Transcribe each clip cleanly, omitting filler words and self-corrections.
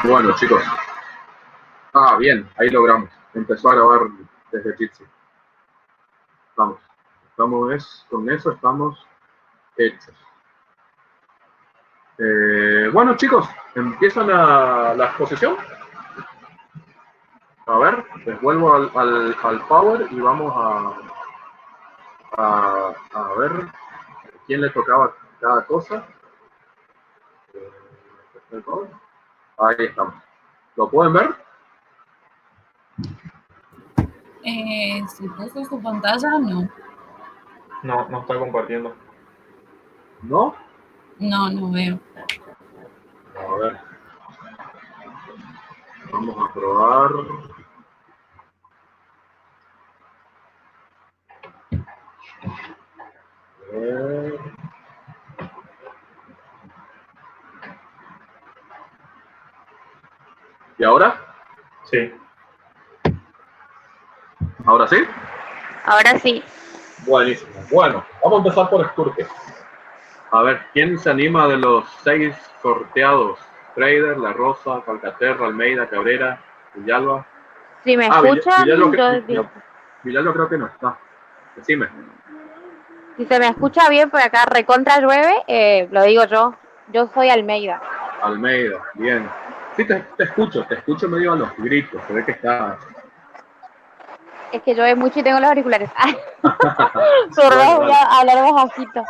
Bueno, chicos. Bien, ahí logramos. Empezó a grabar desde Jitsi. Con eso estamos hechos. Bueno, chicos, empieza la exposición. A ver, les vuelvo al Power y vamos a ver quién le tocaba cada cosa. Ahí estamos. ¿Lo pueden ver? Si puso su pantalla, no. No está compartiendo. ¿No? No veo. A ver. Vamos a probar. ¿Y ahora? Sí. ¿Ahora sí? Ahora sí. Buenísimo. Bueno, vamos a empezar por Sturges. A ver, ¿quién se anima de los 6 sorteados? Trader, La Rosa, Calcaterra, Almeida, Cabrera, Villalba. Si me escuchan, Villalba creo que no está. Decime. Si se me escucha bien, por acá recontra llueve, lo digo yo. Yo soy Almeida. Almeida, bien. Sí, te escucho medio a los gritos. Se ve que está... Es que llueve mucho y tengo los auriculares. Perdón, voy a hablar bajito.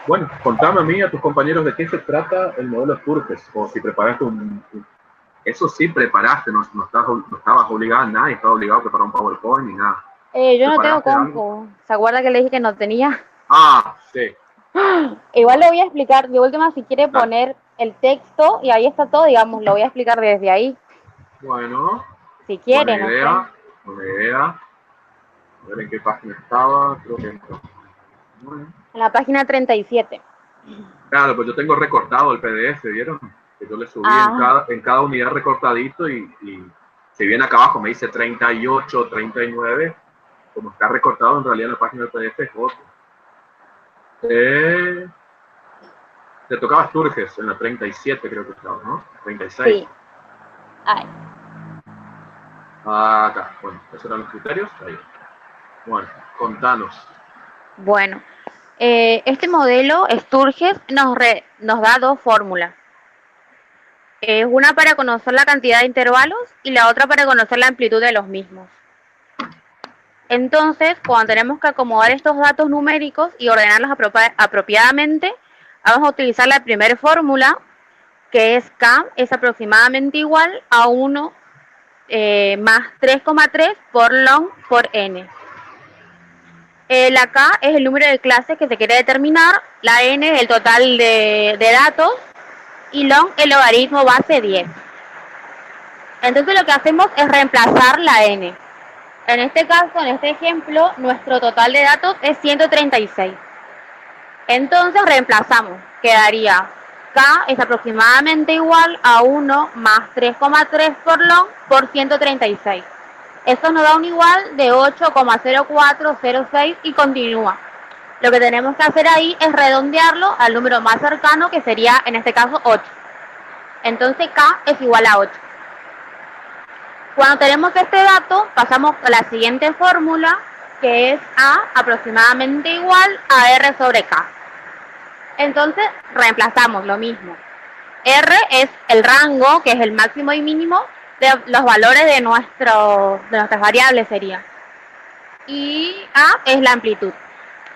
Bueno, contame a mí y a tus compañeros de qué se trata el modelo Sturges, o si preparaste Eso sí preparaste, no estabas obligado, nadie estaba obligado a preparar un PowerPoint ni nada. Yo no tengo compu. ¿Se acuerda que le dije que no tenía? Sí. Igual lo voy a explicar, de última si quiere poner el texto y ahí está todo, digamos, lo voy a explicar desde ahí. Bueno. Si quiere, buena idea. A ver en qué página estaba, creo que no. Bueno. En la página 37. Claro, pues yo tengo recortado el PDF, ¿vieron? Que yo le subí en cada unidad recortadito y si bien acá abajo me dice 38, 39, como está recortado en realidad en la página del PDF es otro. Te tocaba Sturges en la 37 creo que estaba, ¿no? 36. Sí. Ay. Acá, bueno, esos eran los criterios. Ahí. Bueno, contanos. Bueno, este modelo Sturges nos da dos fórmulas. Una para conocer la cantidad de intervalos y la otra para conocer la amplitud de los mismos. Entonces, cuando tenemos que acomodar estos datos numéricos y ordenarlos apropiadamente, vamos a utilizar la primera fórmula, que es K es aproximadamente igual a 1 más 3,3 por long por n. La K es el número de clases que se quiere determinar, la n es el total de datos y long el logaritmo base 10. Entonces lo que hacemos es reemplazar la n. En este caso, en este ejemplo, nuestro total de datos es 136. Entonces reemplazamos, quedaría K es aproximadamente igual a 1 más 3,3 por long por 136. Eso nos da un igual de 8,0406 y continúa. Lo que tenemos que hacer ahí es redondearlo al número más cercano, que sería en este caso 8. Entonces K es igual a 8. Cuando tenemos este dato, pasamos a la siguiente fórmula, que es A aproximadamente igual a R sobre K. Entonces, reemplazamos lo mismo. R es el rango, que es el máximo y mínimo de los valores de nuestras variables sería. Y A es la amplitud.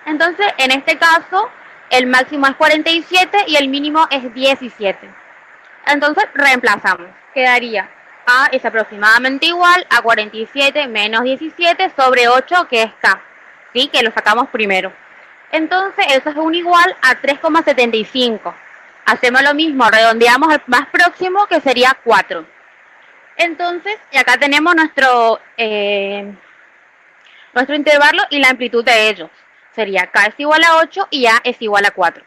Entonces, en este caso, el máximo es 47 y el mínimo es 17. Entonces, reemplazamos. Quedaría A es aproximadamente igual a 47 menos 17 sobre 8, que es K, ¿sí? Que lo sacamos primero. Entonces, eso es un igual a 3,75. Hacemos lo mismo, redondeamos al más próximo, que sería 4. Entonces, y acá tenemos nuestro intervalo y la amplitud de ellos. Sería K es igual a 8 y A es igual a 4.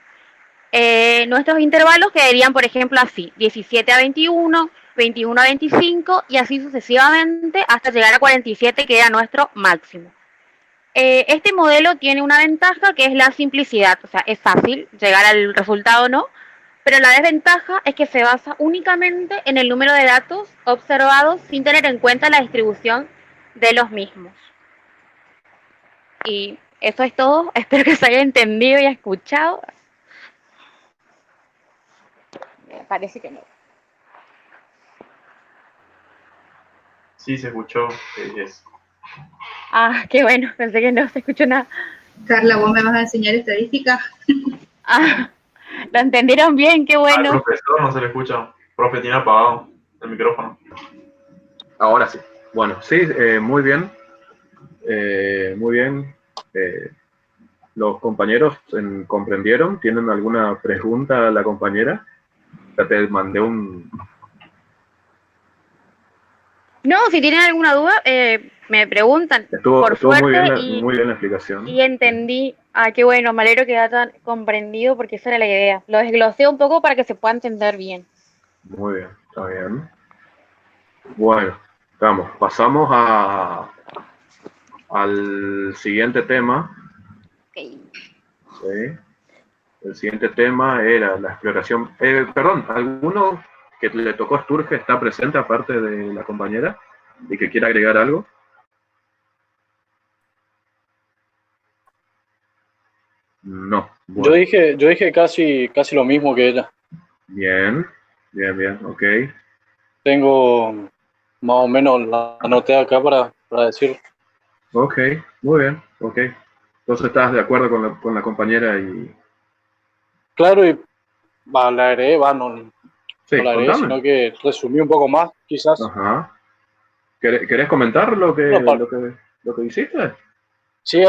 Nuestros intervalos quedarían, por ejemplo, así: 17 a 21, 21 a 25 y así sucesivamente hasta llegar a 47, que era nuestro máximo. Este modelo tiene una ventaja, que es la simplicidad. O sea, es fácil llegar al resultado, ¿no? pero la desventaja es que se basa únicamente en el número de datos observados sin tener en cuenta la distribución de los mismos. Y eso es todo. Espero que se haya entendido y escuchado. Me parece que no. Sí, se escuchó. Yes. Ah, qué bueno. Pensé que no se escuchó nada. Carla, ¿vos me vas a enseñar estadística? Ah, lo entendieron bien. Qué Al bueno. profesor no se le escucha. Profe, tiene apagado el micrófono. Ahora sí. Bueno, sí, muy bien. Muy bien. Los compañeros comprendieron. ¿Tienen alguna pregunta a la compañera? Ya te mandé un... No, si tienen alguna duda, me preguntan. Estuvo Por suerte, muy bien la explicación. y entendí. Ah, qué bueno, me alegro que hayan comprendido porque esa era la idea. Lo desglosé un poco para que se pueda entender bien. Muy bien, está bien. Bueno, vamos, pasamos al siguiente tema. Okay. ¿Sí? El siguiente tema era la exploración. Perdón, ¿alguno que le tocó a Sturge está presente aparte de la compañera y que quiera agregar algo? No. Bueno. Yo dije casi lo mismo que ella. Bien, ok. Tengo más o menos la anoté acá para decir. Ok, muy bien, ok. Entonces estás de acuerdo con la compañera y... Claro, y la agregué, no Sí, la agregué, contame. sino que resumí un poco más, quizás. Ajá. ¿Querés comentar lo que hiciste? Sí,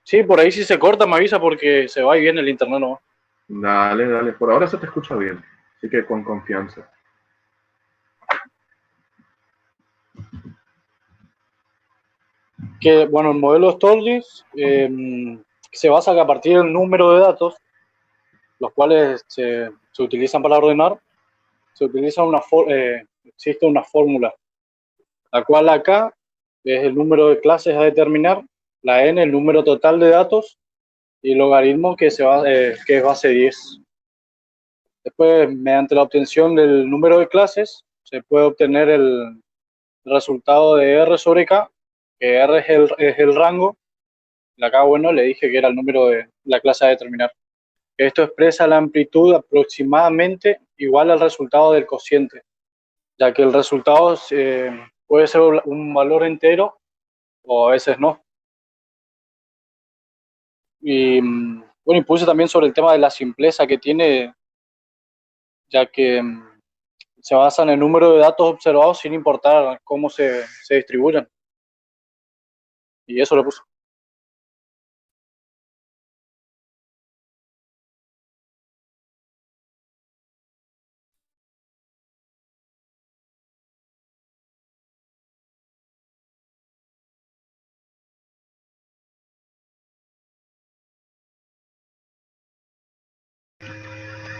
sí, por ahí si se corta me avisa porque se va y viene el internet, ¿no? Dale. Por ahora se te escucha bien. Así que con confianza. Que, bueno, el modelo Stordis se basa a partir del número de datos, los cuales se utilizan para ordenar, existe una fórmula, la cual acá es el número de clases a determinar, la n, el número total de datos, y el logaritmo que es base 10. Después, mediante la obtención del número de clases, se puede obtener el resultado de R sobre K, que R es el rango. Acá, bueno, le dije que era el número de la clase a determinar. Esto expresa la amplitud aproximadamente igual al resultado del cociente, ya que el resultado puede ser un valor entero o a veces no. Y bueno, y puse también sobre el tema de la simpleza que tiene, ya que se basa en el número de datos observados sin importar cómo se distribuyen. Y eso lo puse.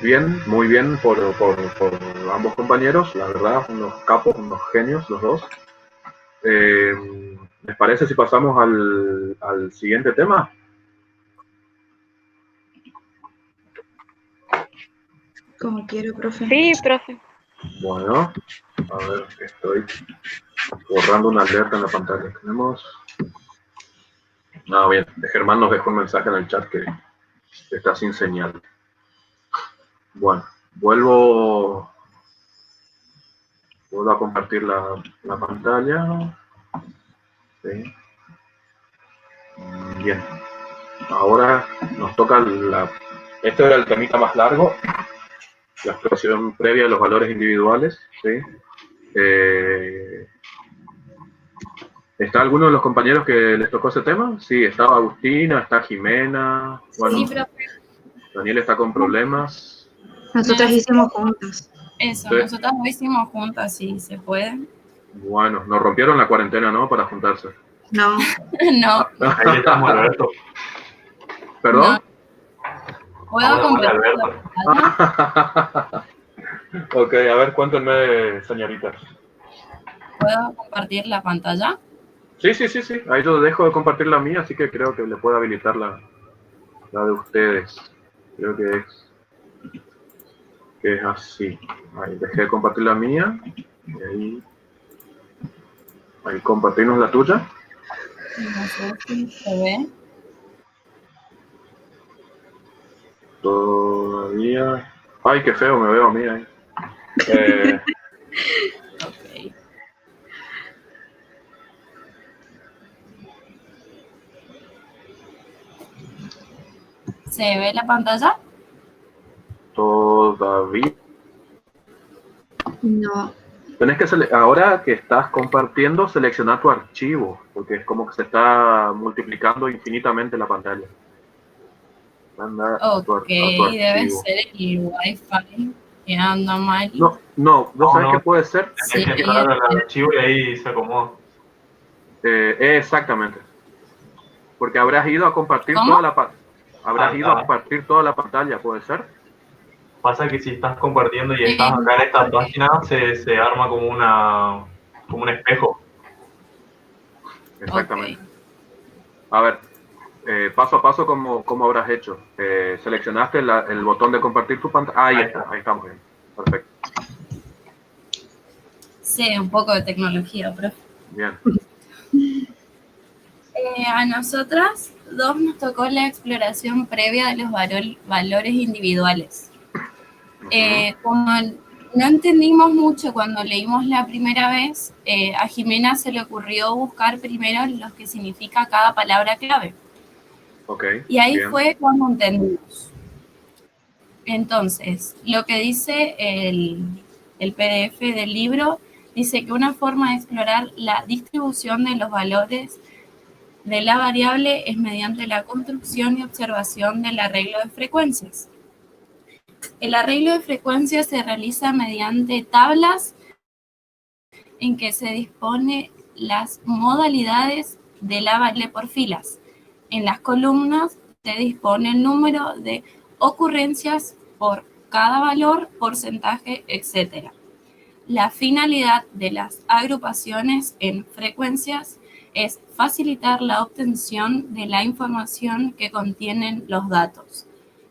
Bien, muy bien por ambos compañeros, la verdad, unos capos, unos genios los dos. ¿Les parece si pasamos al siguiente tema? Como quiero, profe. Sí, profe. Bueno, a ver, estoy borrando una alerta en la pantalla. Tenemos... No, bien, Germán nos dejó un mensaje en el chat que está sin señal. Bueno, vuelvo a compartir la pantalla. Sí. Bien. Ahora nos toca este era el temita más largo, la exploración previa de los valores individuales. ¿Sí? ¿Está alguno de los compañeros que les tocó ese tema? Sí, estaba Agustina, está Jimena. Bueno, Sí, profe. Daniel está con problemas. Nosotras hicimos juntas. Eso, Sí. nosotras lo hicimos juntas, si se puede. Bueno, nos rompieron la cuarentena, ¿no? Para juntarse. No. No, Ahí estamos, Alberto. ¿Perdón? no. ¿Puedo compartir la Alberto. pantalla? Ok, a ver, cuéntenme, señoritas. ¿Puedo compartir la pantalla? Sí. Ahí yo dejo de compartir la mía, así que creo que le puedo habilitar la de ustedes. Creo que es... que es así. Ahí dejé de compartir la mía. Y ahí compartimos la tuya. No sé si se ve. Todavía. Ay, qué feo me veo a mí ahí. Ok. ¿Se ve la pantalla? Todavía. No. Tenés que ahora que estás compartiendo, seleccionar tu archivo, porque es como que se está multiplicando infinitamente la pantalla. Anda a tu Ok, debe archivo. ser el Wi-Fi que anda mal. No, ¿vos sabés qué puede ser? Sí, Tenés que entrar al archivo y ahí se acomoda. Exactamente. Porque habrás ido a compartir ¿Cómo? toda la ido a compartir toda la pantalla, ¿puede ser? Pasa que si estás compartiendo y estás acá en esta página, se arma como un espejo. Exactamente. Ok. A ver, paso a paso, ¿cómo habrás hecho? Seleccionaste el botón de compartir tu pantalla. Ahí está, ahí estamos bien. Perfecto. Sí, un poco de tecnología, profe. Bien. A nosotras dos nos tocó la exploración previa de los valores individuales. Como no entendimos mucho cuando leímos la primera vez, a Jimena se le ocurrió buscar primero los que significa cada palabra clave. Okay, y ahí bien. fue cuando entendimos. Entonces, lo que dice el PDF del libro, dice que una forma de explorar la distribución de los valores de la variable es mediante la construcción y observación del arreglo de frecuencias. El arreglo de frecuencias se realiza mediante tablas en que se dispone las modalidades de la variable por filas. En las columnas se dispone el número de ocurrencias por cada valor, porcentaje, etc. La finalidad de las agrupaciones en frecuencias es facilitar la obtención de la información que contienen los datos.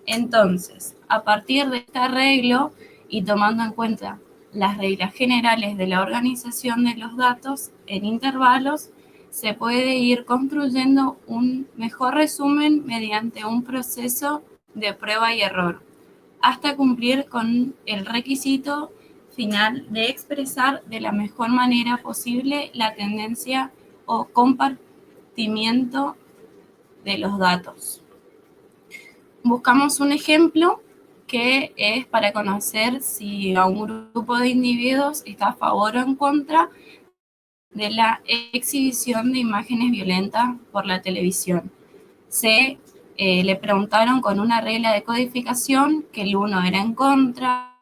Entonces, a partir de este arreglo y tomando en cuenta las reglas generales de la organización de los datos en intervalos, se puede ir construyendo un mejor resumen mediante un proceso de prueba y error, hasta cumplir con el requisito final de expresar de la mejor manera posible la tendencia o compartimiento de los datos. Buscamos un ejemplo que es para conocer si a un grupo de individuos está a favor o en contra de la exhibición de imágenes violentas por la televisión. Le preguntaron con una regla de codificación que el 1 era en contra,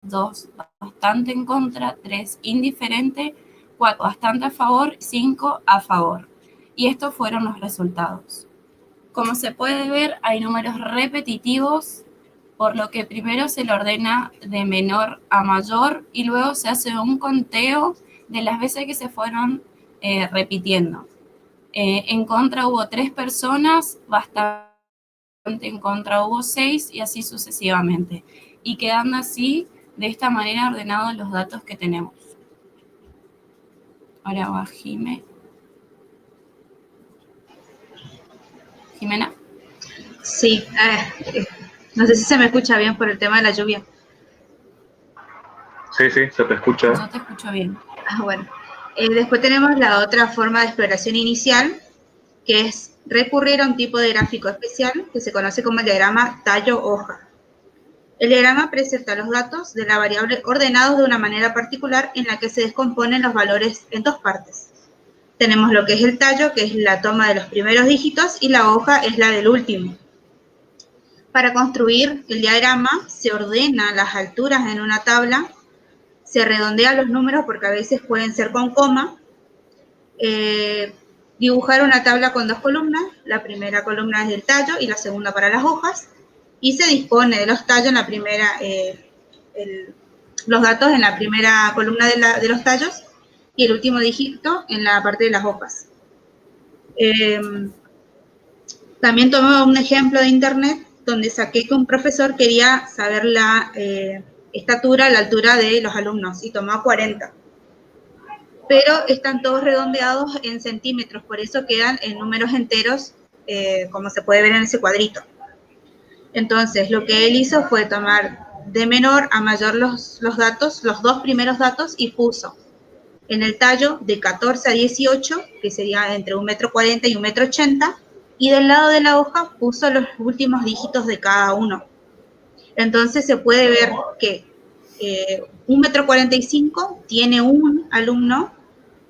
2 bastante en contra, 3 indiferente, 4 bastante a favor, 5 a favor. Y estos fueron los resultados. Como se puede ver, hay números repetitivos, por lo que primero se le ordena de menor a mayor y luego se hace un conteo de las veces que se fueron repitiendo. En contra hubo 3 personas, bastante en contra hubo 6 y así sucesivamente. Y quedando así, de esta manera ordenados los datos que tenemos. Ahora va Jimena. Sí, no sé si se me escucha bien por el tema de la lluvia. Sí, se te escucha. Yo te escucho bien. Bueno, después tenemos la otra forma de exploración inicial, que es recurrir a un tipo de gráfico especial que se conoce como el diagrama tallo-hoja. El diagrama presenta los datos de la variable ordenados de una manera particular en la que se descomponen los valores en 2 partes. Tenemos lo que es el tallo, que es la toma de los primeros dígitos, y la hoja es la del último. Para construir el diagrama se ordena las alturas en una tabla, se redondea los números porque a veces pueden ser con coma, dibujar una tabla con 2 columnas, la primera columna es del tallo y la segunda para las hojas, y se dispone de los tallos en la primera, los datos en la primera columna de los tallos y el último dígito en la parte de las hojas. También tomé un ejemplo de internet donde saqué que un profesor quería saber la estatura, la altura de los alumnos, y tomó 40. Pero están todos redondeados en centímetros, por eso quedan en números enteros, como se puede ver en ese cuadrito. Entonces, lo que él hizo fue tomar de menor a mayor los datos, los dos primeros datos, y puso en el tallo de 14 a 18, que sería entre 1,40 m y 1,80 m, y del lado de la hoja puso los últimos dígitos de cada uno. Entonces se puede ver que 1,45 m tiene un alumno,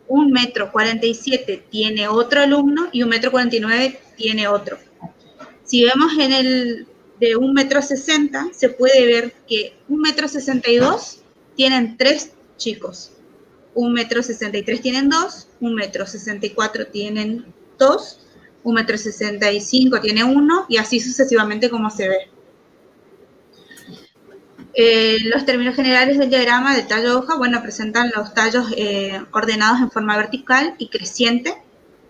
1,47 m tiene otro alumno y 1,49 m tiene otro. Si vemos en el de 1,60 m, se puede ver que 1,62 m tienen 3 chicos. 1,63 m tienen 2, 1,64 m tienen 2, 1,65 m tiene 1, y así sucesivamente como se ve. Los términos generales del diagrama de tallo hoja, bueno, presentan los tallos ordenados en forma vertical y creciente.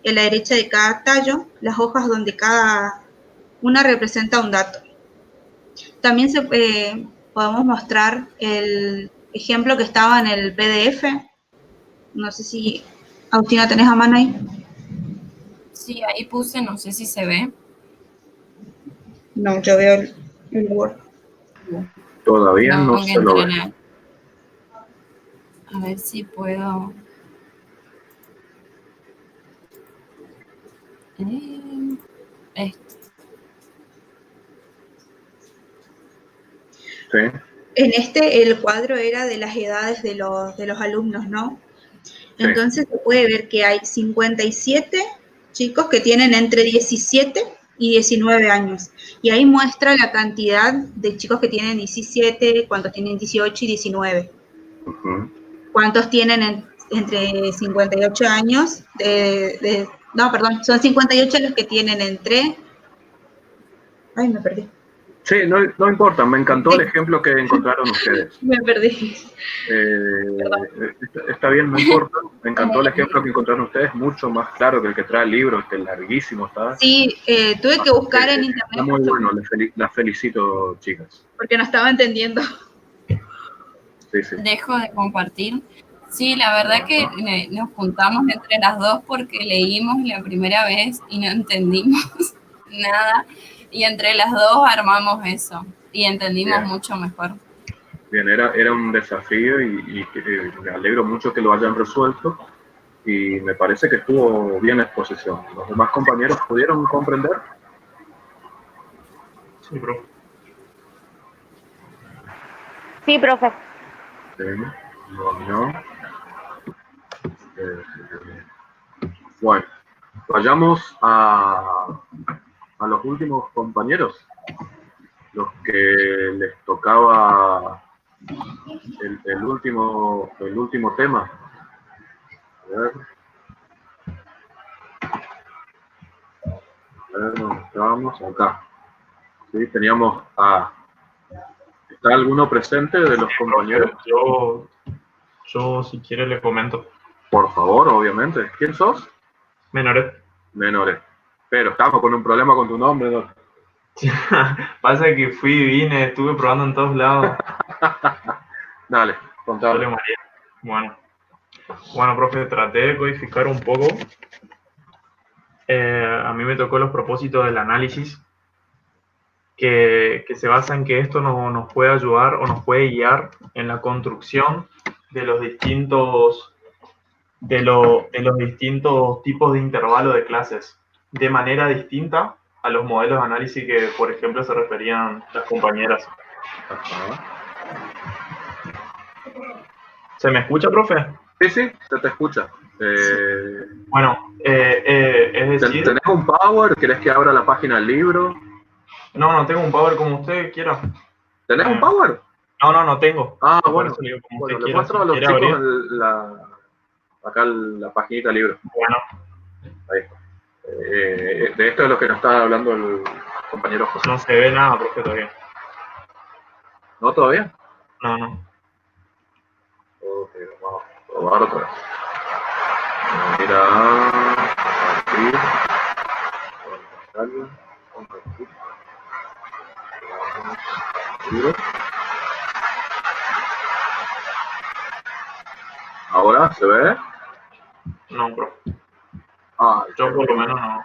En la derecha de cada tallo, las hojas donde cada una representa un dato. También podemos mostrar el ejemplo que estaba en el PDF. No sé si, Agustina, ¿tenés a mano ahí? Sí, ahí puse, no sé si se ve. No, yo veo el Word. Todavía no se lo ve. A ver si puedo. Esto. Sí. En el cuadro era de las edades de los alumnos, ¿no? Entonces se puede ver que hay 57 chicos que tienen entre 17 y 19 años. Y ahí muestra la cantidad de chicos que tienen 17, cuántos tienen 18 y 19. Cuántos tienen entre 58 años, no, perdón, son 58 los que tienen entre... Ay, me perdí. Sí, no importa, me encantó el ejemplo que encontraron ustedes. Me perdí. Está bien, no importa. Me encantó el ejemplo que encontraron ustedes, mucho más claro que el que trae el libro, que es larguísimo, ¿está? Sí, tuve que buscar en internet. Está muy bueno, las felicito, chicas. Porque no estaba entendiendo. Sí. Dejo de compartir. Sí, la verdad que nos juntamos entre las dos porque leímos la primera vez y no entendimos nada. Y entre las dos armamos eso y entendimos mucho mejor. Bien, era un desafío y me alegro mucho que lo hayan resuelto, y me parece que estuvo bien la exposición. ¿Los demás compañeros pudieron comprender? Sí, profe. Sí, profe. Sí, no. Bueno, vayamos a los últimos compañeros, los que les tocaba el último tema. A ver, ¿dónde estábamos? Acá. Sí, teníamos ¿está alguno presente de los compañeros? Yo si quiere le comento. Por favor, obviamente. ¿Quién sos? Menores. Pero estamos con un problema con tu nombre, ¿no? Pasa que fui y vine, estuve probando en todos lados. Dale, contame. Bueno, profe, traté de codificar un poco. A mí me tocó los propósitos del análisis, que se basa en que esto nos puede ayudar o nos puede guiar en la construcción de los distintos tipos de intervalo de clases, de manera distinta a los modelos de análisis que, por ejemplo, se referían las compañeras. ¿Se me escucha, profe? Sí, se te escucha. Bueno, es decir... ¿Tenés un Power? ¿Querés que abra la página del libro? No tengo un Power como usted quiera. ¿Tenés un Power? No tengo. Bueno, le muestro a los chicos acá la paginita del libro. Bueno. Ahí está. De esto es lo que nos está hablando el compañero José. No se ve nada, profe, todavía. ¿No todavía? No. Ok, vamos a probar otra vez. Mira, compartir. ¿Ahora se ve? No, bro. Ah, Yo por lo menos no.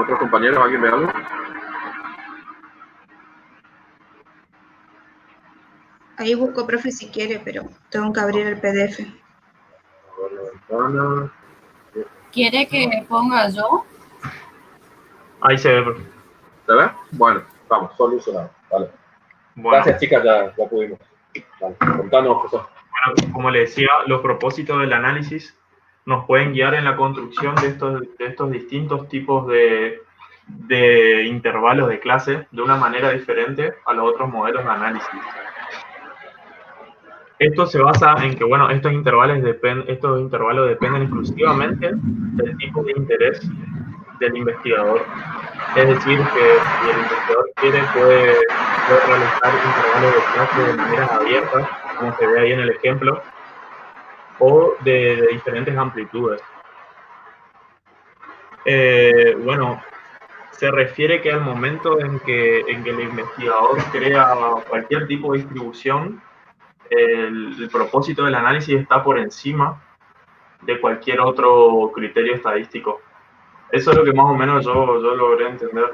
¿Otros compañeros? ¿Alguien ve algo? Ahí busco, profe, si quiere, pero tengo que abrir el PDF. Ventana. ¿Quiere que ponga yo? Ahí se ve, bro. ¿Se ve? Bueno, vamos, solucionado. Vale. Bueno, Gracias, chicas, ya pudimos. Vale. Contanos, José. bueno, como le decía, los propósitos del análisis nos pueden guiar en la construcción de estos distintos tipos de intervalos de clase de una manera diferente a los otros modelos de análisis. Esto se basa en que, bueno, estos intervalos dependen exclusivamente del tipo de interés del investigador. Es decir, que si el investigador quiere, puede realizar intervalos de clase de manera abierta, como se ve ahí en el ejemplo, o de diferentes amplitudes. Bueno, se refiere que al momento en que el investigador crea cualquier tipo de distribución, el propósito del análisis está por encima de cualquier otro criterio estadístico. Eso es lo que más o menos yo logré entender.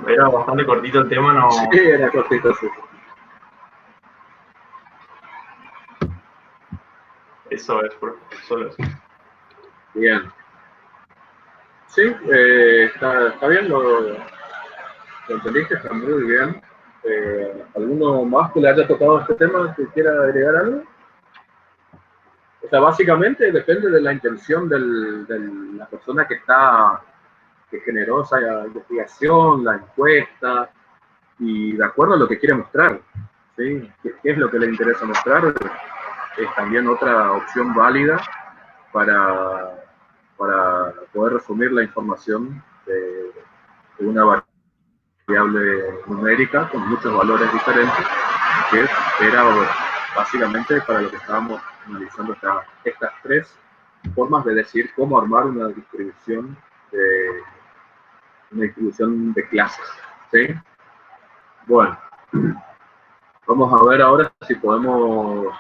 Era bastante cortito el tema, no. Sí, era cortito, sí. Eso es, solo eso. Bien. Sí, está bien, lo entendiste, está muy bien. ¿Alguno más que le haya tocado este tema que quiera agregar algo? O sea, básicamente depende de la intención de la persona que generó esa investigación, la encuesta, y de acuerdo a lo que quiere mostrar, ¿sí? ¿Qué es lo que le interesa mostrar? Es también otra opción válida para poder resumir la información de una variable numérica con muchos valores diferentes, que era básicamente para lo que estábamos analizando estas tres formas de decir cómo armar una distribución de clases, ¿sí? Bueno, vamos a ver ahora si podemos.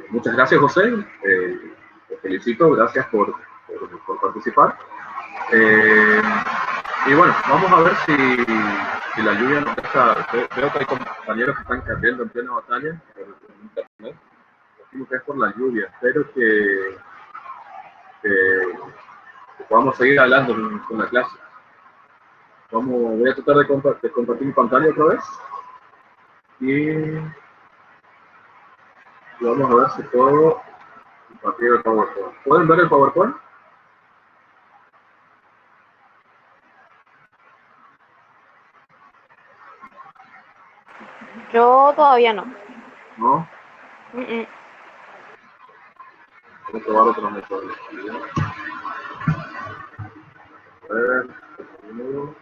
Muchas gracias, José. Te felicito, gracias por participar. Y bueno, vamos a ver si la lluvia nos deja. Veo que hay compañeros que están cayendo en plena batalla por internet. Imagino que es por la lluvia. Espero que podamos seguir hablando con la clase. Voy a tratar de compartir mi pantalla otra vez. Y vamos a ver si puedo compartir el PowerPoint. ¿Pueden ver el PowerPoint? Yo todavía no. ¿No? Mm-mm. Voy a probar otro método. A ver, primero.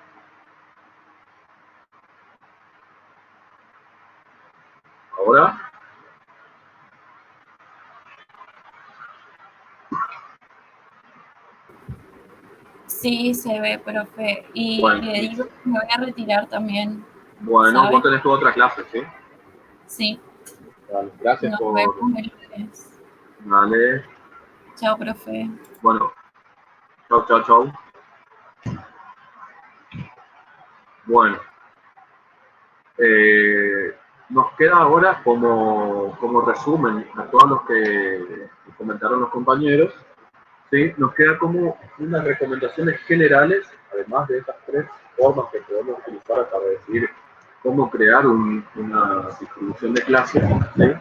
Ahora. Sí, se ve, profe. Y Bueno, le digo que me voy a retirar también. bueno, ¿sabe? vos tenés tu otra clase, ¿sí? Sí. Vale, gracias Nos por. vemos el lunes. Dale. Chao, profe. Bueno, chau. Bueno, nos queda ahora como resumen a todos los que comentaron los compañeros, ¿sí? Nos queda como unas recomendaciones generales, además de estas tres formas que podemos utilizar para decir cómo crear una distribución de clases, ¿sí?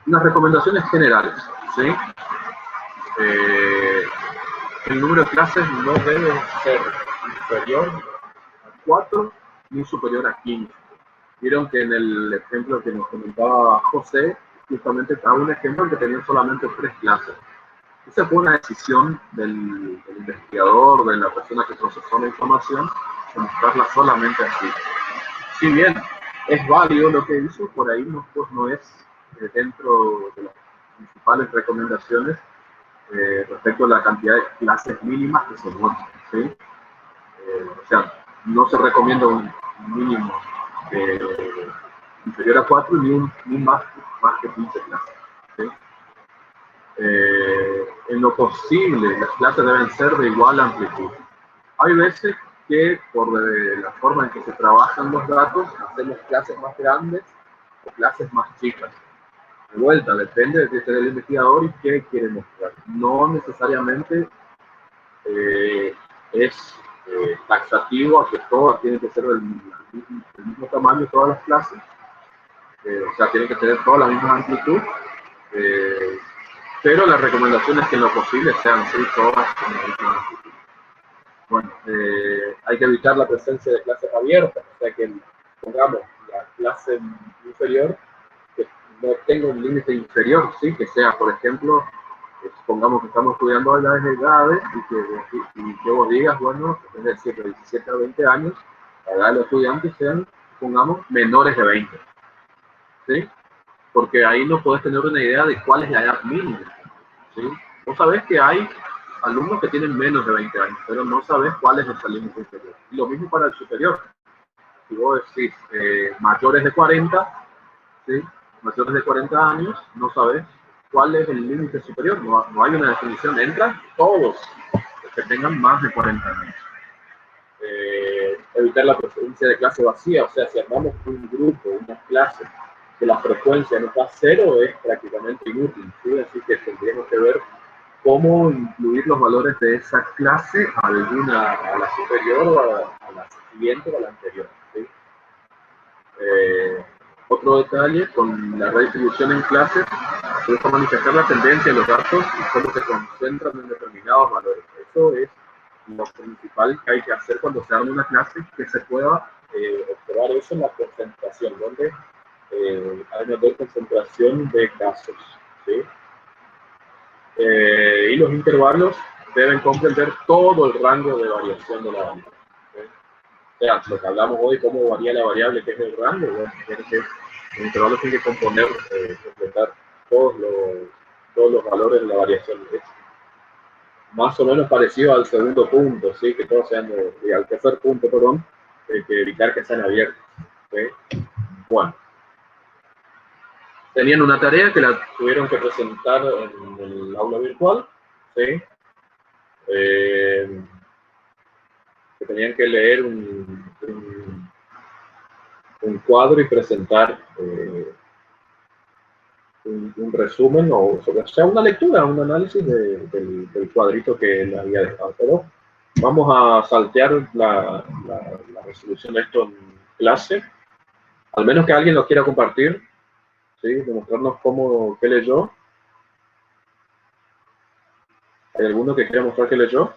Unas recomendaciones generales, ¿sí? El número de clases no debe ser inferior a 4 ni superior a 15. Vieron que en el ejemplo que nos comentaba José, justamente estaba un ejemplo que tenían solamente 3 clases. Esa fue una decisión del investigador, de la persona que procesó la información, de mostrarla solamente así. Si bien es válido lo que hizo, por ahí no es dentro de las principales recomendaciones respecto a la cantidad de clases mínimas que se muestran, ¿sí? O sea, no se recomienda un mínimo inferior a 4 ni más que 15 clases. ¿Sí? En lo posible, las clases deben ser de igual amplitud. Hay veces que por la forma en que se trabajan los datos, hacemos clases más grandes o clases más chicas. De vuelta, depende de qué sea el investigador y qué quiere mostrar. No necesariamente es taxativo a que todas tienen que ser del mismo tamaño, todas las clases. O sea, tienen que tener toda la misma amplitud. Pero la recomendación es que en lo posible sean sí, todas con la misma amplitud. Bueno, hay que evitar la presencia de clases abiertas, o sea que pongamos la clase inferior que no tenga un límite inferior, ¿sí? Que sea, por ejemplo, supongamos que estamos estudiando las edades y que vos digas, bueno, es decir, de 17 a 20 años, la edad de los estudiantes sean, pongamos, menores de 20, ¿sí? Porque ahí no podés tener una idea de cuál es la edad mínima, ¿sí? Vos sabés que hay alumnos que tienen menos de 20 años, pero no sabés cuál es el límite inferior. Y lo mismo para el superior. Si vos decís mayores de 40, ¿sí? Mayores de 40 años, no sabés cuál es el límite superior. No hay una definición. Entran todos los que tengan más de 40 años. Evitar la presencia de clase vacía, o sea, si armamos un grupo, una clase, que la frecuencia no está a cero, es prácticamente inútil, ¿sí? Así que tendríamos que ver cómo incluir los valores de esa clase a la superior o a la siguiente o a la anterior, ¿sí? Otro detalle con la redistribución en clases es manifestar la tendencia de los datos y cómo se concentran en determinados valores. Eso es lo principal que hay que hacer cuando se arma una clase, que se pueda observar eso en la concentración, donde hay mayor concentración de casos, ¿sí? Y los intervalos deben comprender todo el rango de variación de la variable, ¿sí? O sea, lo que hablamos hoy, cómo varía la variable, que es el rango, bueno, los intervalos tienen que completar todos los valores de la variación. Es más o menos parecido al segundo punto, ¿sí? Que todos sean al tercer punto, perdón, que evitar que sean abiertos, ¿sí? Bueno. Tenían una tarea que la tuvieron que presentar en el aula virtual, ¿sí? Que tenían que leer un cuadro y presentar un resumen, o sea, una lectura, un análisis del cuadrito que él había dejado. Pero vamos a saltear la resolución de esto en clase, al menos que alguien lo quiera compartir, ¿sí? Demostrarnos qué leyó. ¿Hay alguno que quiera mostrar qué leyó?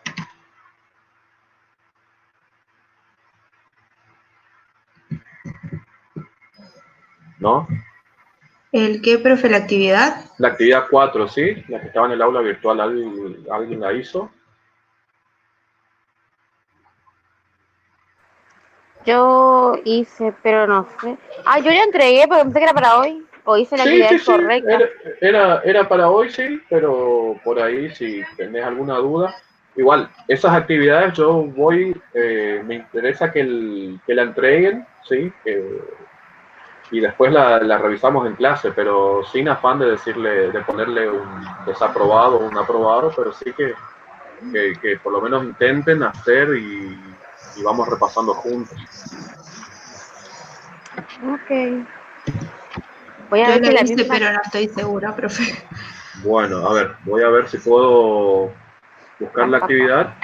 ¿No? ¿El qué, profe? ¿La actividad? La actividad 4, ¿sí? La que estaba en el aula virtual, ¿alguien la hizo? Yo hice, pero no sé. Ah, yo ya entregué porque pensé que era para hoy. O hice la actividad Sí. correcta. Era para hoy, sí, pero por ahí si tenés alguna duda. Igual, esas actividades yo me interesa que la entreguen, ¿sí? Y después la revisamos en clase, pero sin afán de ponerle un desaprobado o un aprobado, pero sí que por lo menos intenten hacer y vamos repasando juntos. Ok. Voy a Yo ver la si la hice, misma. pero no estoy segura, profe. Bueno, a ver, voy a ver si puedo buscar la actividad.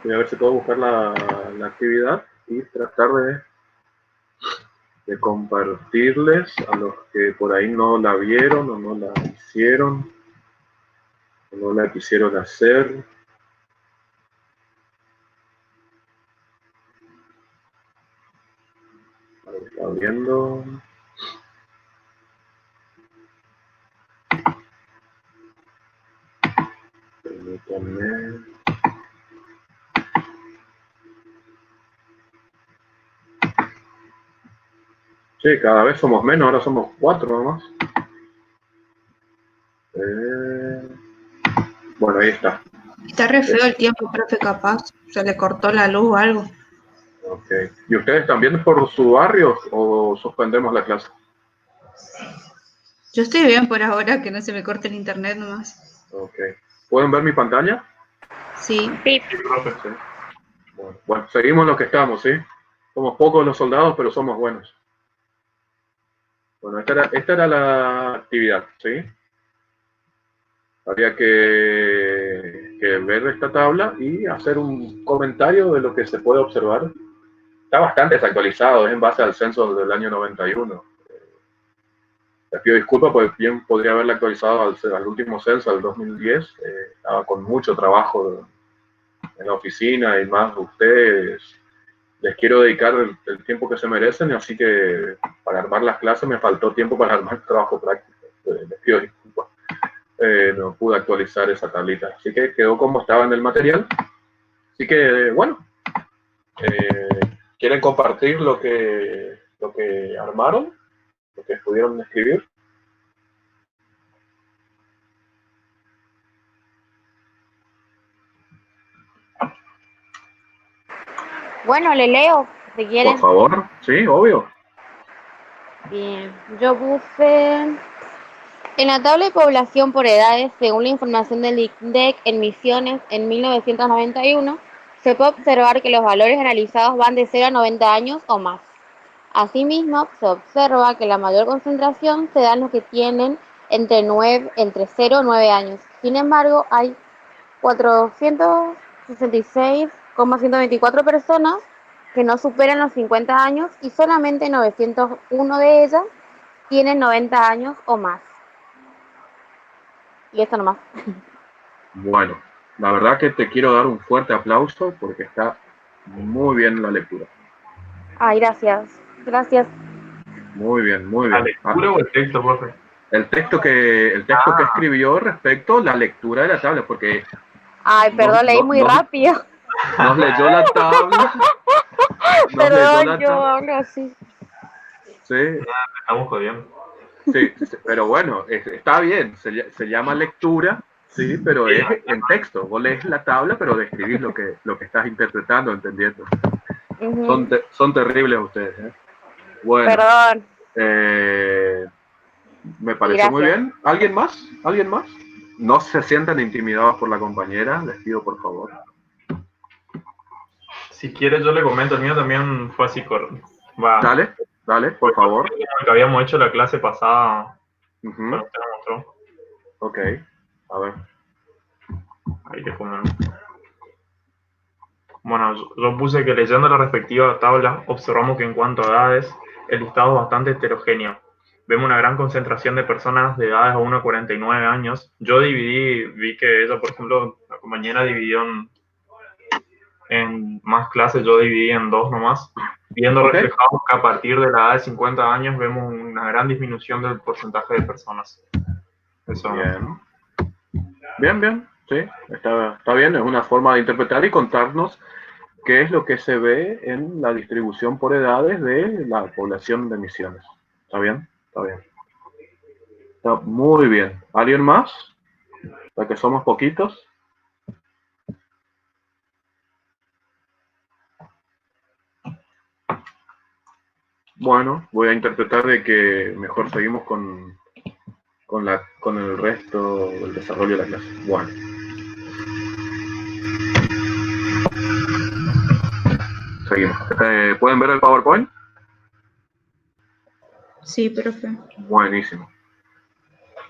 Voy a ver si puedo buscar la actividad y tratar de compartirles a los que por ahí no la vieron o no la hicieron o no la quisieron hacer. Ahí está viendo. Permítanme. Sí, cada vez somos menos, ahora somos 4 nomás. Bueno, ahí está. Está re feo el tiempo, profe, capaz. Se le cortó la luz o algo. Ok. ¿Y ustedes también por su barrio o suspendemos la clase? Yo estoy bien por ahora, que no se me corte el internet nomás. Ok. ¿Pueden ver mi pantalla? Sí. Sí. Sí, profe. Sí. Bueno, seguimos lo que estamos, ¿sí? Somos pocos los soldados, pero somos buenos. Bueno, esta era la actividad, ¿sí? Habría que ver esta tabla y hacer un comentario de lo que se puede observar. Está bastante desactualizado, es en base al censo del año 91. Les pido disculpas porque bien podría haberla actualizado al último censo, al 2010. Estaba con mucho trabajo en la oficina y más ustedes. Les quiero dedicar el tiempo que se merecen, así que para armar las clases me faltó tiempo para armar el trabajo práctico. Les pido disculpas. No pude actualizar esa tablita, así que quedó como estaba en el material. Así que, bueno, ¿quieren compartir lo que armaron, lo que pudieron escribir? Bueno, le leo, si Por quieren. favor, sí, obvio. Bien, yo puse... En la tabla de población por edades, según la información del INDEC en Misiones en 1991, se puede observar que los valores analizados van de 0 a 90 años o más. Asimismo, se observa que la mayor concentración se da en los que tienen entre 0 y 9 años. Sin embargo, hay 466,124 personas que no superan los 50 años y solamente 901 de ellas tienen 90 años o más. Y esto nomás. Bueno, la verdad que te quiero dar un fuerte aplauso porque está muy bien la lectura. Ay, gracias. Gracias. Muy bien, muy ¿La bien. lectura o el texto, profe? El texto que escribió respecto a la lectura de la tabla, porque Ay, perdón, leí muy rápido. nos leyó la tabla. Perdón, yo hablo así. Sí, Estamos jodiendo. sí, pero bueno, está bien, se llama lectura, sí, pero Sí, es en texto. Vos lees la tabla, pero describís lo que estás interpretando, entendiendo. Son terribles ustedes, ¿eh? Bueno, Perdón. me Y pareció muy gracias. bien. ¿Alguien más? ¿Alguien más? No se sientan intimidados por la compañera, les pido por favor. Si quieres, yo le comento. El mío también fue así. Va. Dale, dale, por favor. El que habíamos hecho la clase pasada. Ujú. Bueno, usted me mostró. Ok, a ver. Ahí te pongo. Bueno, yo puse que leyendo la respectiva tabla, observamos que en cuanto a edades, el listado es bastante heterogéneo. Vemos una gran concentración de personas de edades a 1 a 49 años. Yo vi que ella, por ejemplo, la compañera dividió en más clases, yo dividí en 2 nomás. Viendo Ok. reflejado que a partir de la edad de 50 años vemos una gran disminución del porcentaje de personas. Eso. Bien. Bien, bien. Sí, está bien. Es una forma de interpretar y contarnos qué es lo que se ve en la distribución por edades de la población de Misiones. ¿Está bien? Está bien. Está muy bien. ¿Alguien más? Ya que somos poquitos. Bueno, voy a interpretar de que mejor seguimos con el resto del desarrollo de la clase. Bueno. Seguimos. ¿Pueden ver el PowerPoint? Sí, profe. Buenísimo.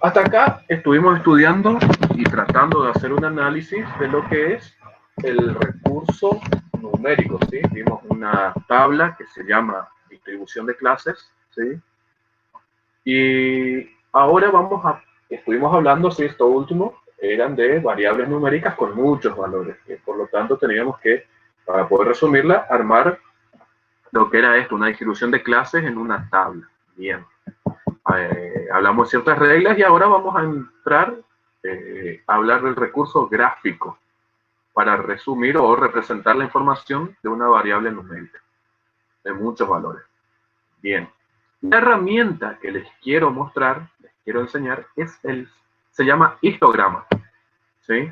Hasta acá estuvimos estudiando y tratando de hacer un análisis de lo que es el recurso numérico, ¿sí? Vimos una tabla que se llama distribución de clases, ¿sí? Y ahora estuvimos hablando, sí, esto último, eran de variables numéricas con muchos valores, que por lo tanto teníamos que, para poder resumirla, armar lo que era esto, una distribución de clases en una tabla. Bien. Hablamos de ciertas reglas y ahora vamos a entrar a hablar del recurso gráfico para resumir o representar la información de una variable numérica de muchos valores. Bien, la herramienta que les quiero mostrar, les quiero enseñar, se llama histograma, ¿sí?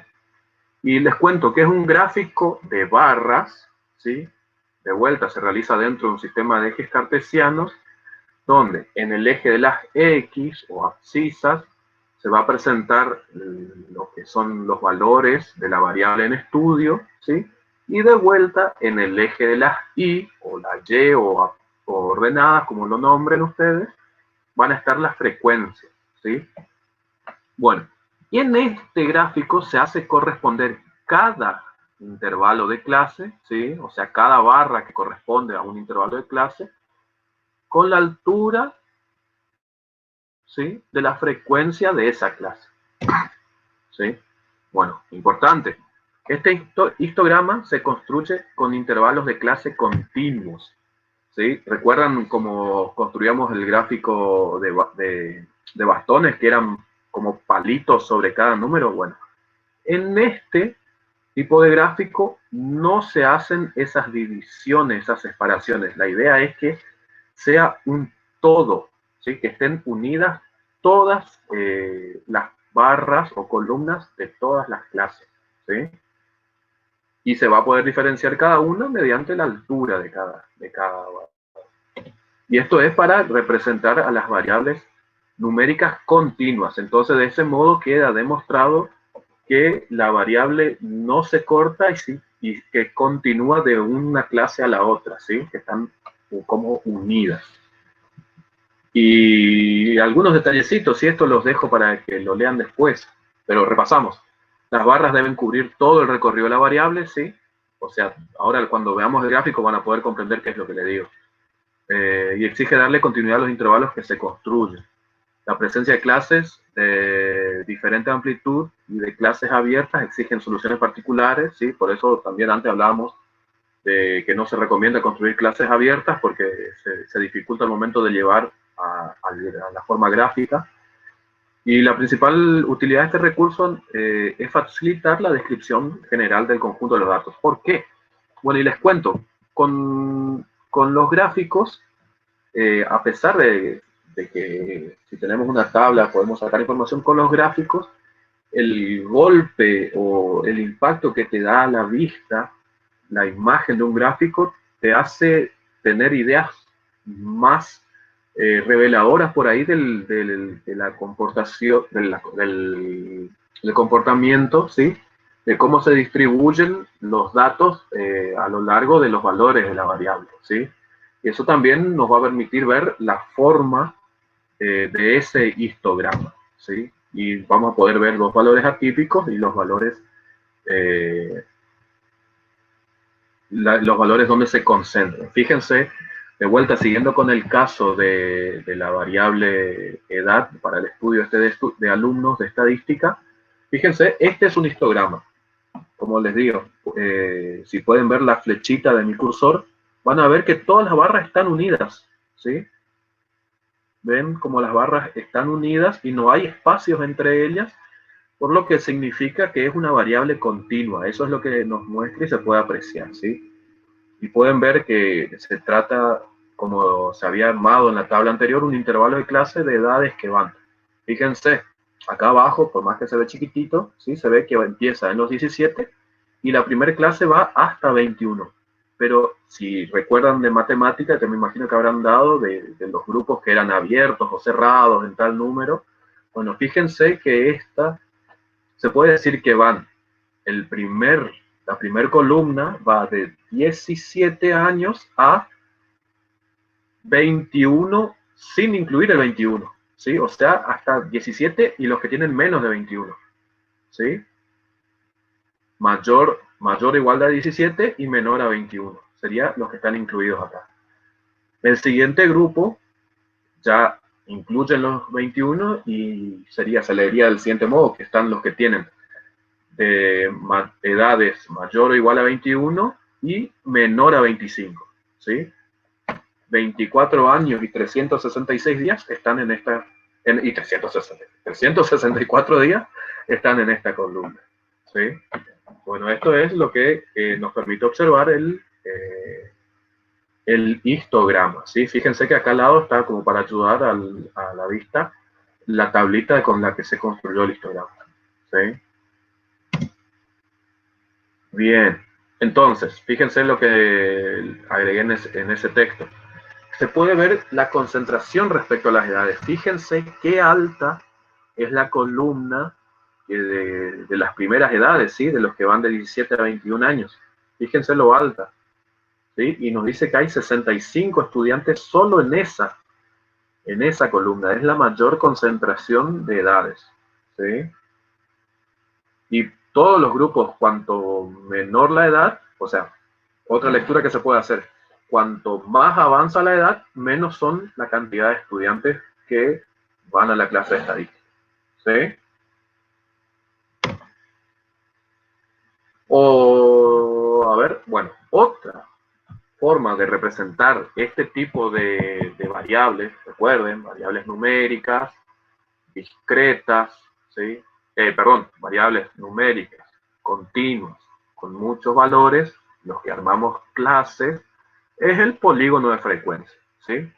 Y les cuento que es un gráfico de barras, ¿sí? De vuelta se realiza dentro de un sistema de ejes cartesianos, donde en el eje de las X o abscisas se va a presentar lo que son los valores de la variable en estudio, ¿sí? Y de vuelta en el eje de las Y o la Y o ordenadas, como lo nombren ustedes, van a estar las frecuencias, ¿sí? Bueno, y en este gráfico se hace corresponder cada intervalo de clase, ¿sí? O sea, cada barra que corresponde a un intervalo de clase, con la altura, ¿sí? De la frecuencia de esa clase, ¿sí? Bueno, importante. Este histograma se construye con intervalos de clase continuos, ¿sí? ¿Recuerdan cómo construíamos el gráfico de bastones, que eran como palitos sobre cada número? Bueno, en este tipo de gráfico no se hacen esas divisiones, esas separaciones. La idea es que sea un todo, ¿sí? Que estén unidas todas las barras o columnas de todas las clases, ¿sí? Y se va a poder diferenciar cada una mediante la altura de cada barra. Y esto es para representar a las variables numéricas continuas. Entonces, de ese modo queda demostrado que la variable no se corta y que continúa de una clase a la otra, ¿sí? Que están como unidas. Y algunos detallecitos, y esto los dejo para que lo lean después, pero repasamos. Las barras deben cubrir todo el recorrido de la variable, ¿sí? O sea, ahora cuando veamos el gráfico van a poder comprender qué es lo que le digo. Y exige darle continuidad a los intervalos que se construyen. La presencia de clases de diferente amplitud y de clases abiertas exigen soluciones particulares, ¿sí? Por eso también antes hablábamos de que no se recomienda construir clases abiertas porque se dificulta el momento de llevar a la forma gráfica. Y la principal utilidad de este recurso es facilitar la descripción general del conjunto de los datos. ¿Por qué? Bueno, y les cuento, con los gráficos, a pesar de que si tenemos una tabla podemos sacar información con los gráficos, el golpe o el impacto que te da a la vista la imagen de un gráfico te hace tener ideas más reveladoras por ahí de la comportación, del comportamiento, ¿sí? De cómo se distribuyen los datos a lo largo de los valores de la variable, ¿sí? Y eso también nos va a permitir ver la forma de ese histograma, ¿sí? Y vamos a poder ver los valores atípicos y los valores los valores donde se concentran. Fíjense, de vuelta, siguiendo con el caso de la variable edad para el estudio de alumnos de estadística, fíjense, este es un histograma. Como les digo, si pueden ver la flechita de mi cursor, van a ver que todas las barras están unidas, ¿sí? Ven como las barras están unidas y no hay espacios entre ellas, por lo que significa que es una variable continua. Eso es lo que nos muestra y se puede apreciar, ¿sí? Y pueden ver que se trata, como se había armado en la tabla anterior, un intervalo de clase de edades que van. Fíjense, acá abajo, por más que se ve chiquitito, ¿sí? Se ve que empieza en los 17 y la primera clase va hasta 21. Pero si recuerdan de matemática, que me imagino que habrán dado de los grupos que eran abiertos o cerrados en tal número, bueno, fíjense que esta, se puede decir que van, la primera columna va de 17 años a 21 sin incluir el 21, ¿sí? O sea, hasta 17 y los que tienen menos de 21, ¿sí? Mayor o igual a 17 y menor a 21. Serían los que están incluidos acá. El siguiente grupo ya incluyen los 21 y se leería del siguiente modo, que están los que tienen edades mayor o igual a 21 y menor a 25, ¿sí? 24 años y 366 días están en esta, y 364 días están en esta columna, ¿sí? Bueno, esto es lo que nos permite observar el histograma, ¿sí? Fíjense que acá al lado está, como para ayudar a la vista, la tablita con la que se construyó el histograma, ¿sí? Bien, entonces, fíjense lo que agregué en ese texto. Se puede ver la concentración respecto a las edades. Fíjense qué alta es la columna de las primeras edades, ¿sí? De los que van de 17 a 21 años. Fíjense lo alta, ¿sí? Y nos dice que hay 65 estudiantes solo en esa columna. Es la mayor concentración de edades, ¿sí? Y todos los grupos, cuanto menor la edad, o sea, otra lectura que se puede hacer, cuanto más avanza la edad, menos son la cantidad de estudiantes que van a la clase de estadística. ¿Sí? O, a ver, bueno, otra forma de representar este tipo de variables, recuerden, variables numéricas, discretas, ¿sí? Variables numéricas, continuas, con muchos valores, los que armamos clases, es el polígono de frecuencia, ¿sí?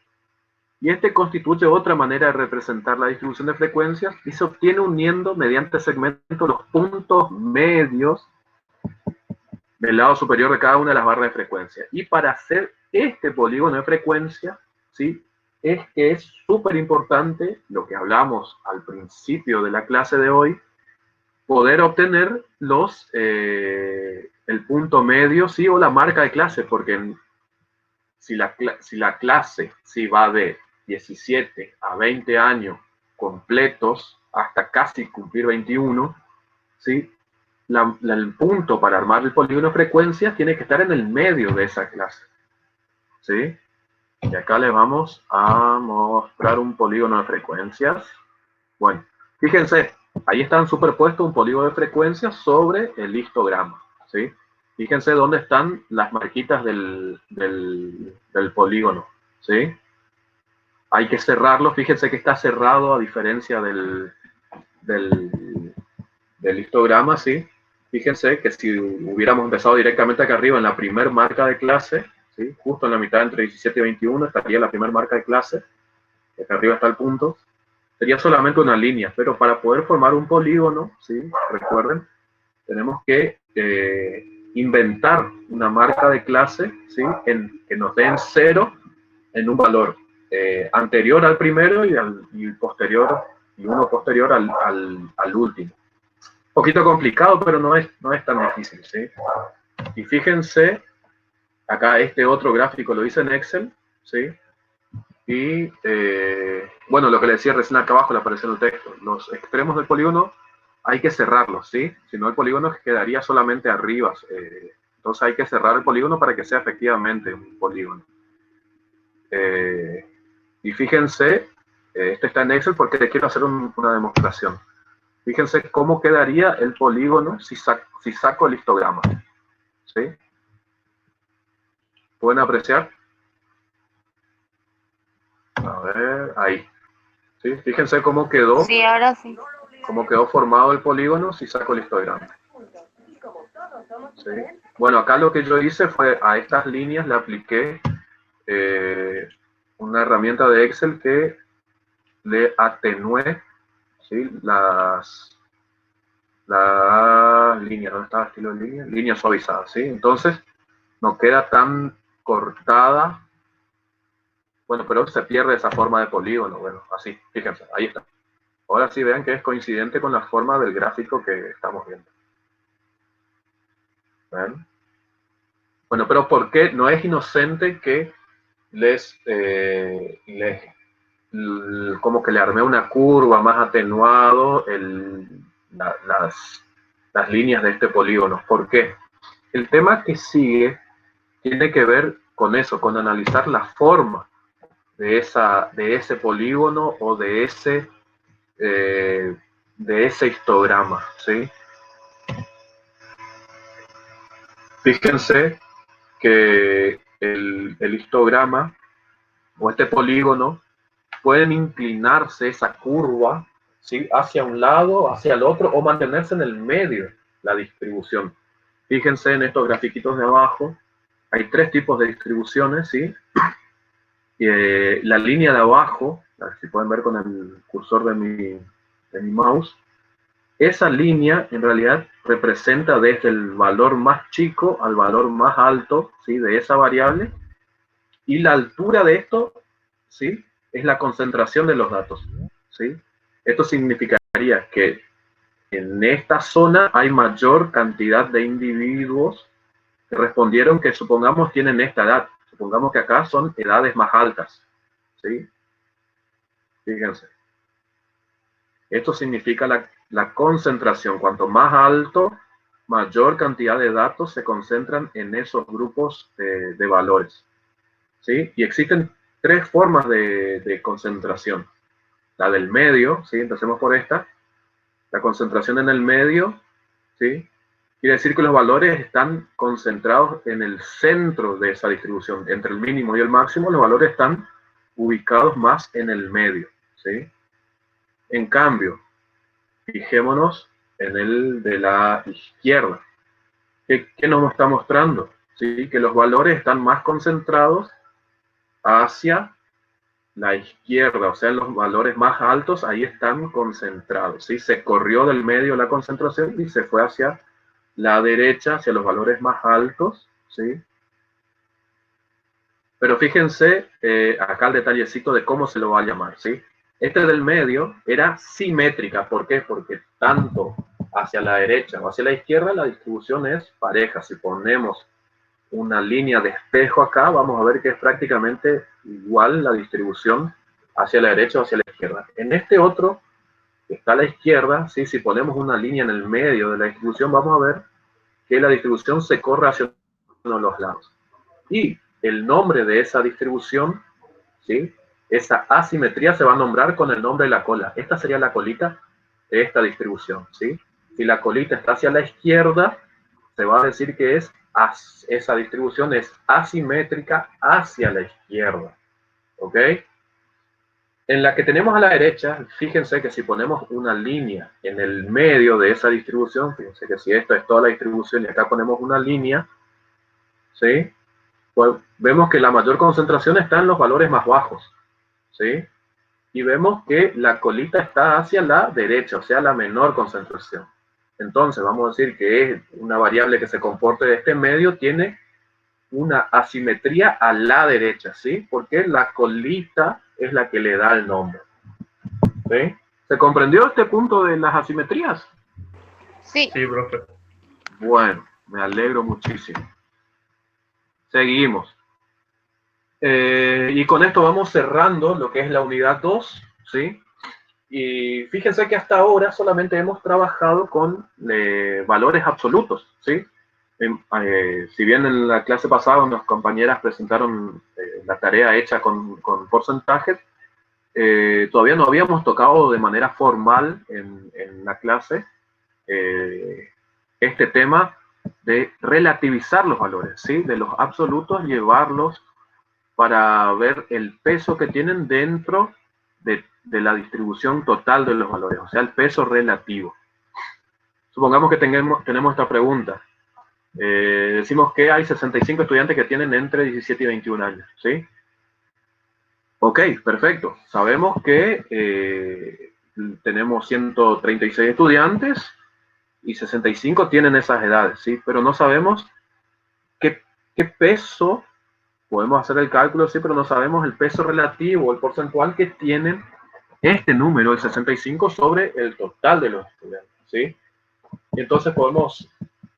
Y este constituye otra manera de representar la distribución de frecuencias y se obtiene uniendo mediante segmentos los puntos medios del lado superior de cada una de las barras de frecuencia. Y para hacer este polígono de frecuencia, ¿sí? Es que es súper importante lo que hablamos al principio de la clase de hoy, poder obtener el punto medio, ¿sí? O la marca de clase, porque si la clase ¿sí? Va de 17 a 20 años completos hasta casi cumplir 21, ¿sí? El punto para armar el polígono de frecuencias tiene que estar en el medio de esa clase, ¿sí? Y acá les vamos a mostrar un polígono de frecuencias. Bueno, fíjense, ahí están superpuestos un polígono de frecuencias sobre el histograma, ¿sí? Fíjense dónde están las marquitas del polígono, ¿sí? Hay que cerrarlo, fíjense que está cerrado a diferencia del histograma, ¿sí? Fíjense que si hubiéramos empezado directamente acá arriba en la primer marca de clase, ¿sí? Justo en la mitad entre 17 y 21 estaría la primera marca de clase, acá arriba está el punto, sería solamente una línea, pero para poder formar un polígono, ¿sí? Recuerden, tenemos que inventar una marca de clase, ¿sí? Que nos den 0 en un valor anterior al primero y posterior, y uno posterior al último. Un poquito complicado, pero no es tan difícil, ¿sí? Y fíjense, acá este otro gráfico lo hice en Excel, ¿sí? Y, bueno, lo que le decía recién acá abajo le apareció en el texto. Los extremos del polígono hay que cerrarlos, ¿sí? Si no, el polígono quedaría solamente arriba. Entonces hay que cerrar el polígono para que sea efectivamente un polígono. Y fíjense, esto está en Excel porque les quiero hacer una demostración. Fíjense cómo quedaría el polígono si saco el histograma. ¿Sí? ¿Pueden apreciar? A ver, ahí. ¿Sí? Fíjense cómo quedó. Sí, ahora sí. Cómo quedó formado el polígono si saco el histograma. ¿Sí? Bueno, acá lo que yo hice fue a estas líneas le apliqué una herramienta de Excel que le atenué, ¿sí? las líneas, ¿dónde está el estilo de línea? Líneas suavizadas, ¿sí? Entonces, no queda tan cortada. Bueno, pero se pierde esa forma de polígono. Bueno, así, fíjense, ahí está. Ahora sí vean que es coincidente con la forma del gráfico que estamos viendo. ¿Ven? Bueno, pero ¿por qué no es inocente que como que le armé una curva más atenuado las líneas de este polígono? ¿Por qué? El tema que sigue tiene que ver con eso, con analizar la forma de ese polígono o de ese histograma, ¿sí? Fíjense que el histograma o este polígono pueden inclinarse esa curva, ¿sí? Hacia un lado, hacia el otro, o mantenerse en el medio la distribución. Fíjense en estos grafiquitos de abajo, hay 3 tipos de distribuciones, ¿sí? La línea de abajo, a ver si pueden ver con el cursor de mi mouse, esa línea en realidad representa desde el valor más chico al valor más alto, ¿sí?, de esa variable, y la altura de esto, ¿sí?, es la concentración de los datos, ¿sí? Esto significaría que en esta zona hay mayor cantidad de individuos que respondieron que, supongamos, tienen esta edad. Supongamos que acá son edades más altas, ¿sí? Fíjense. Esto significa la concentración. Cuanto más alto, mayor cantidad de datos se concentran en esos grupos de valores, ¿sí? Y existen tres formas de concentración. La del medio, ¿sí? Empecemos por esta. La concentración en el medio, ¿sí?, quiere decir que los valores están concentrados en el centro de esa distribución. Entre el mínimo y el máximo, los valores están ubicados más en el medio, ¿sí? En cambio, fijémonos en el de la izquierda. ¿Qué nos está mostrando? ¿Sí? Que los valores están más concentrados hacia la izquierda, o sea, los valores más altos ahí están concentrados, ¿sí? Se corrió del medio la concentración y se fue hacia la derecha, hacia los valores más altos, ¿sí? Pero fíjense acá el detallecito de cómo se lo va a llamar, ¿sí? Este del medio era simétrica. ¿Por qué? Porque tanto hacia la derecha o hacia la izquierda la distribución es pareja. Si ponemos una línea de espejo acá, vamos a ver que es prácticamente igual la distribución hacia la derecha o hacia la izquierda. En este otro, que está a la izquierda, ¿sí?, si ponemos una línea en el medio de la distribución, vamos a ver que la distribución se corre hacia uno de los lados. Y el nombre de esa distribución, ¿sí?, esa asimetría se va a nombrar con el nombre de la cola. Esta sería la colita de esta distribución, ¿sí? Si la colita está hacia la izquierda, se va a decir que esa distribución es asimétrica hacia la izquierda, ¿ok? En la que tenemos a la derecha, fíjense que si ponemos una línea en el medio de esa distribución, fíjense que si esta es toda la distribución y acá ponemos una línea, ¿sí?, pues vemos que la mayor concentración está en los valores más bajos, ¿sí? Y vemos que la colita está hacia la derecha, o sea, la menor concentración. Entonces, vamos a decir que es una variable que se comporte de este medio, tiene una asimetría a la derecha, ¿sí? Porque la colita es la que le da el nombre, ¿sí? ¿Se comprendió este punto de las asimetrías? Sí. Sí, profe. Bueno, me alegro muchísimo. Seguimos. Y con esto vamos cerrando lo que es la unidad 2, ¿sí? Y fíjense que hasta ahora solamente hemos trabajado con valores absolutos, ¿sí? Si bien en la clase pasada unas compañeras presentaron la tarea hecha con porcentajes, todavía no habíamos tocado de manera formal en la clase este tema de relativizar los valores, ¿sí? De los absolutos, llevarlos para ver el peso que tienen dentro de la distribución total de los valores, o sea, el peso relativo. Supongamos que tenemos esta pregunta. Decimos que hay 65 estudiantes que tienen entre 17 y 21 años, ¿sí? Ok, perfecto. Sabemos que tenemos 136 estudiantes y 65 tienen esas edades, ¿sí? Pero no sabemos qué peso. Podemos hacer el cálculo, sí, pero no sabemos el peso relativo, el porcentual que tienen este número, el 65, sobre el total de los estudiantes, ¿sí? Y entonces podemos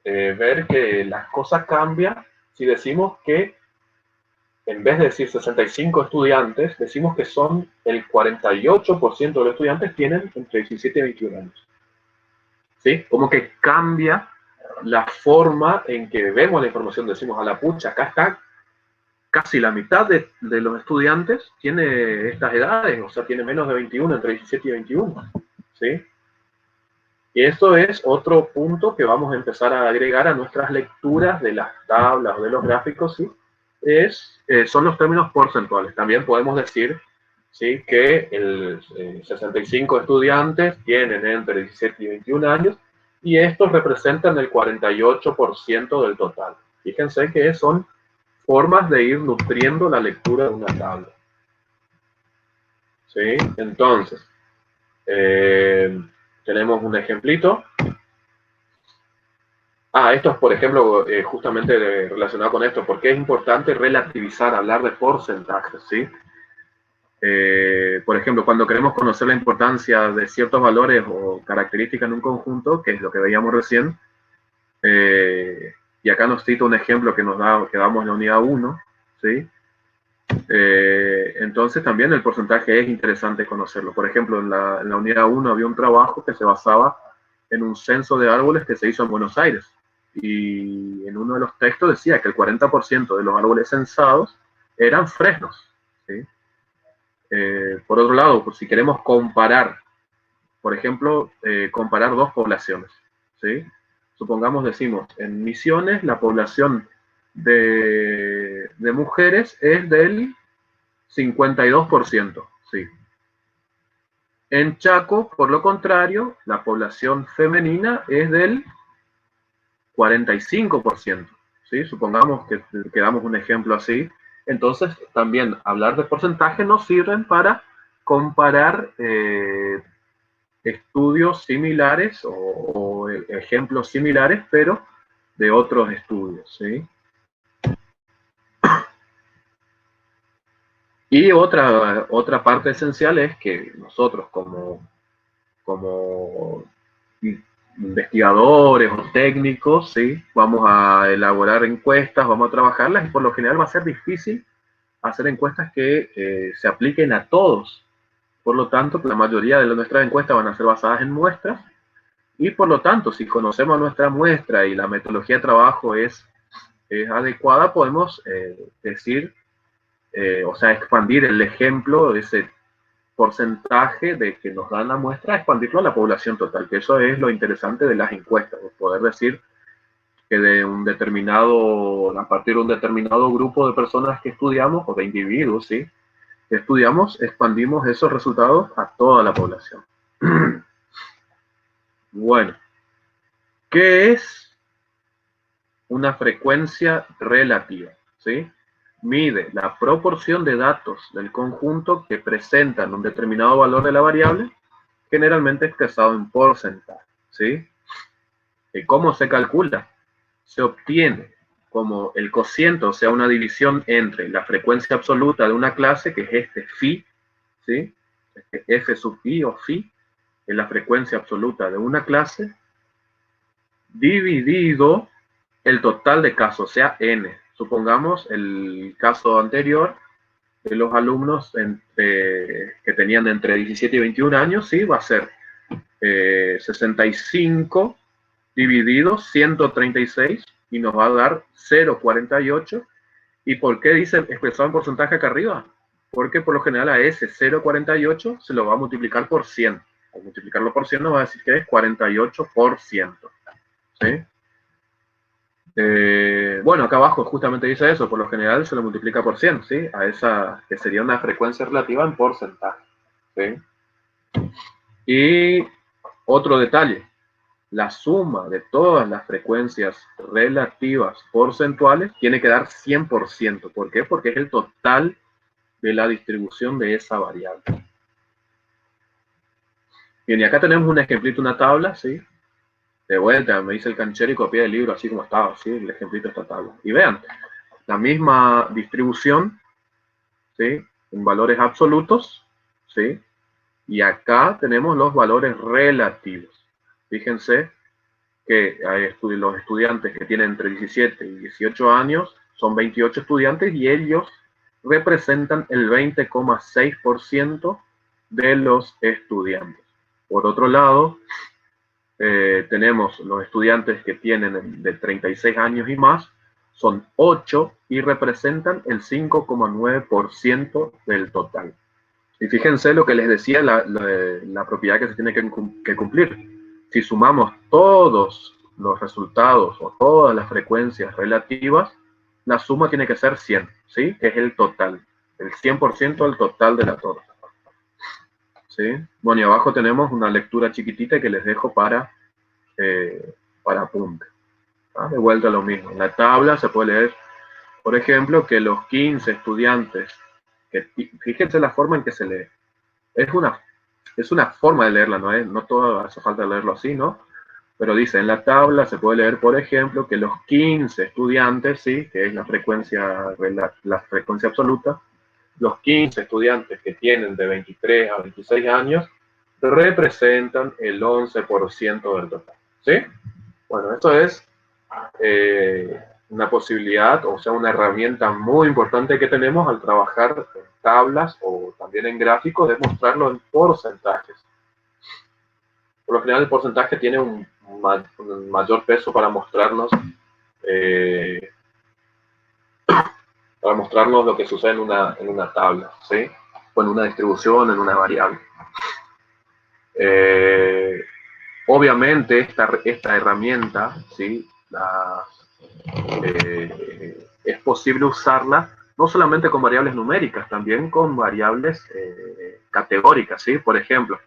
ver que las cosas cambian si decimos que, en vez de decir 65 estudiantes, decimos que son el 48% de los estudiantes tienen entre 17 y 21 años, ¿sí? Como que cambia la forma en que vemos la información. Decimos, a la pucha, acá está casi la mitad de los estudiantes tiene estas edades, o sea, tiene menos de 21, entre 17 y 21, ¿sí? Y eso es otro punto que vamos a empezar a agregar a nuestras lecturas de las tablas o de los gráficos, ¿sí? Son los términos porcentuales. También podemos decir, ¿sí?, que 65 estudiantes tienen entre 17 y 21 años y estos representan el 48% del total. Fíjense que son formas de ir nutriendo la lectura de una tabla, ¿sí? Entonces, tenemos un ejemplito. Esto es, por ejemplo, justamente relacionado con esto, porque es importante relativizar, hablar de porcentajes, ¿sí? Por ejemplo, cuando queremos conocer la importancia de ciertos valores o características en un conjunto, que es lo que veíamos recién, y acá nos cita un ejemplo que damos en la unidad 1, ¿sí? Entonces también el porcentaje es interesante conocerlo. Por ejemplo, en la unidad 1 había un trabajo que se basaba en un censo de árboles que se hizo en Buenos Aires. Y en uno de los textos decía que el 40% de los árboles censados eran fresnos, ¿sí? Por otro lado, pues, si queremos comparar, por ejemplo, comparar dos poblaciones, ¿sí? Supongamos, decimos, en Misiones la población de mujeres es del 52%, ¿sí? En Chaco, por lo contrario, la población femenina es del 45%, ¿sí? Supongamos que damos un ejemplo así. Entonces, también hablar de porcentaje nos sirven para comparar estudios similares o ejemplos similares, pero de otros estudios, ¿sí? Y otra parte esencial es que nosotros como investigadores o técnicos, ¿sí? Vamos a elaborar encuestas, vamos a trabajarlas y por lo general va a ser difícil hacer encuestas que se apliquen a todos. Por lo tanto, la mayoría de nuestras encuestas van a ser basadas en muestras y por lo tanto, si conocemos nuestra muestra y la metodología de trabajo es adecuada, podemos decir, o sea, expandir el ejemplo, ese porcentaje de que nos dan la muestra, expandirlo a la población total, que eso es lo interesante de las encuestas, poder decir que de un determinado, a partir de un determinado grupo de personas que estudiamos, o de individuos, ¿sí? Que estudiamos, expandimos esos resultados a toda la población. Bueno, ¿qué es una frecuencia relativa? ¿Sí? Mide la proporción de datos del conjunto que presentan un determinado valor de la variable, generalmente expresado en porcentaje, ¿sí? ¿Y cómo se calcula? Se obtiene como el cociente, o sea, una división entre la frecuencia absoluta de una clase, que es este phi, ¿sí? Este f sub i o phi, es la frecuencia absoluta de una clase, dividido el total de casos, o sea, n. Supongamos el caso anterior de los alumnos que tenían entre 17 y 21 años, ¿sí? Va a ser 65 dividido 136 y nos va a dar 0,48. ¿Y por qué dice expresado en porcentaje acá arriba? Porque por lo general a ese 0,48 se lo va a multiplicar por 100. Al multiplicarlo por 100 nos va a decir que es 48%. ¿Sí? Bueno, acá abajo justamente dice eso, por lo general se lo multiplica por 100, ¿sí? A esa que sería una frecuencia relativa en porcentaje, ¿sí? Y otro detalle, la suma de todas las frecuencias relativas porcentuales tiene que dar 100%. ¿Por qué? Porque es el total de la distribución de esa variable. Bien, y acá tenemos un ejemplito, una tabla, ¿sí? De vuelta, me hice el canchero y copié el libro así como estaba, ¿sí? El ejemplito de esta tabla. Y vean, la misma distribución, ¿sí? En valores absolutos, ¿sí? Y acá tenemos los valores relativos. Fíjense que los estudiantes que tienen entre 17 y 18 años son 28 estudiantes y ellos representan el 20,6% de los estudiantes. Por otro lado, tenemos los estudiantes que tienen de 36 años y más, son 8 y representan el 5,9% del total. Y fíjense lo que les decía, la propiedad que se tiene que cumplir. Si sumamos todos los resultados o todas las frecuencias relativas, la suma tiene que ser 100, ¿sí? Que es el total, el 100% del total de la torta. ¿Sí? Bueno, y abajo tenemos una lectura chiquitita que les dejo para apunte. ¿Ah? De vuelta lo mismo. En la tabla se puede leer, por ejemplo, que los 15 estudiantes, fíjense la forma en que se lee. Es una Es una forma de leerla, no todo hace falta leerlo así, ¿no? Pero dice, en la tabla se puede leer, por ejemplo, que los 15 estudiantes, ¿sí? Que es la frecuencia absoluta, los 15 estudiantes que tienen de 23 a 26 años representan el 11% del total, ¿sí? Bueno, esto es una posibilidad, o sea, una herramienta muy importante que tenemos al trabajar en tablas o también en gráficos, de mostrarlo en porcentajes. Por lo general el porcentaje tiene un mayor peso para mostrarnos lo que sucede en una tabla, ¿sí? O en una distribución, en una variable. Obviamente esta herramienta, ¿sí? Es posible usarla no solamente con variables numéricas, también con variables categóricas, ¿sí? Por ejemplo,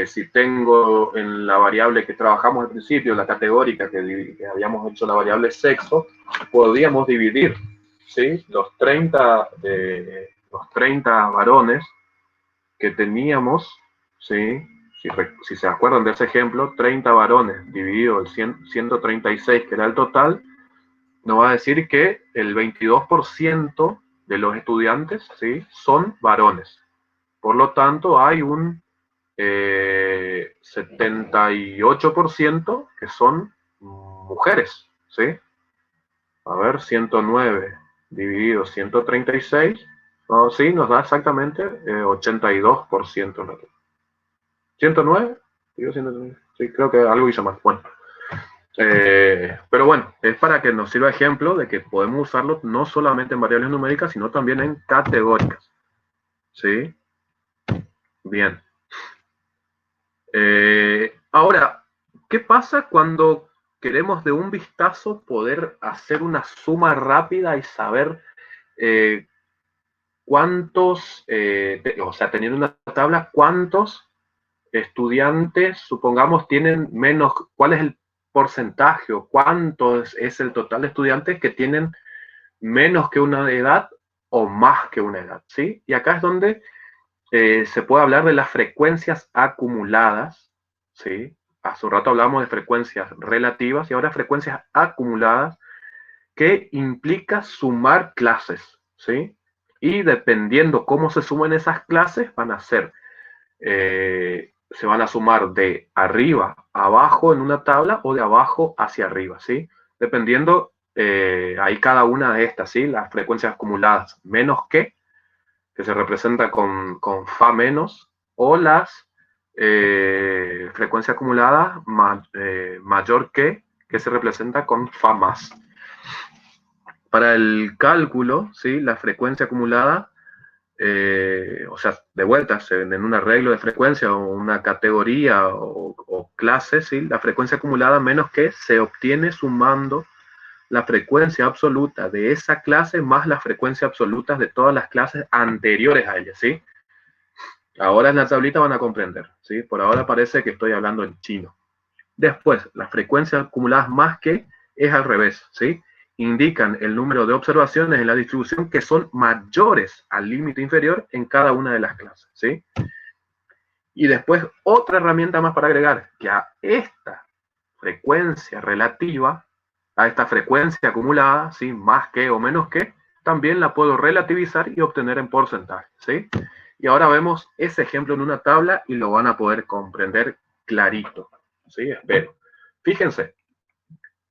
si tengo en la variable que trabajamos al principio, la categórica que habíamos hecho la variable sexo, podríamos dividir, ¿sí? Los 30 varones que teníamos, ¿sí? Si se acuerdan de ese ejemplo, 30 varones dividido el 136, que era el total, nos va a decir que el 22% de los estudiantes, ¿sí? Son varones. Por lo tanto, hay un 78% que son mujeres, ¿sí? A ver, 109 dividido 136, no, sí, nos da exactamente 82%. 109, digo 109, sí, creo que algo hizo más. Bueno, pero bueno, es para que nos sirva ejemplo de que podemos usarlo no solamente en variables numéricas, sino también en categóricas, ¿sí? Bien. Ahora, ¿qué pasa cuando queremos de un vistazo poder hacer una suma rápida y saber cuántos, o sea, teniendo una tabla, cuántos estudiantes, supongamos, tienen menos, cuál es el porcentaje o cuánto es el total de estudiantes que tienen menos que una edad o más que una edad, ¿sí? Y acá es donde se puede hablar de las frecuencias acumuladas, ¿sí? Hace un rato hablamos de frecuencias relativas y ahora frecuencias acumuladas, que implica sumar clases, ¿sí? Y dependiendo cómo se sumen esas clases, van a ser, se van a sumar de arriba a abajo en una tabla o de abajo hacia arriba, ¿sí? Dependiendo, hay cada una de estas, ¿sí? Las frecuencias acumuladas menos que se representa con Fa menos, o las frecuencia acumulada mayor que se representa con Fa más. Para el cálculo, ¿sí? La frecuencia acumulada, o sea, de vuelta, en un arreglo de frecuencia o una categoría o clase, ¿sí? La frecuencia acumulada menos que se obtiene sumando la frecuencia absoluta de esa clase más la frecuencia absoluta de todas las clases anteriores a ella, ¿sí? Ahora en la tablita van a comprender, ¿sí? Por ahora parece que estoy hablando en chino. Después, las frecuencias acumuladas más que es al revés, ¿sí? Indican el número de observaciones en la distribución que son mayores al límite inferior en cada una de las clases, ¿sí? Y después otra herramienta más para agregar, que a esta frecuencia relativa, a esta frecuencia acumulada, ¿sí? Más que o menos que, también la puedo relativizar y obtener en porcentaje, ¿sí? Y ahora vemos ese ejemplo en una tabla y lo van a poder comprender clarito, ¿sí? Espero. Fíjense,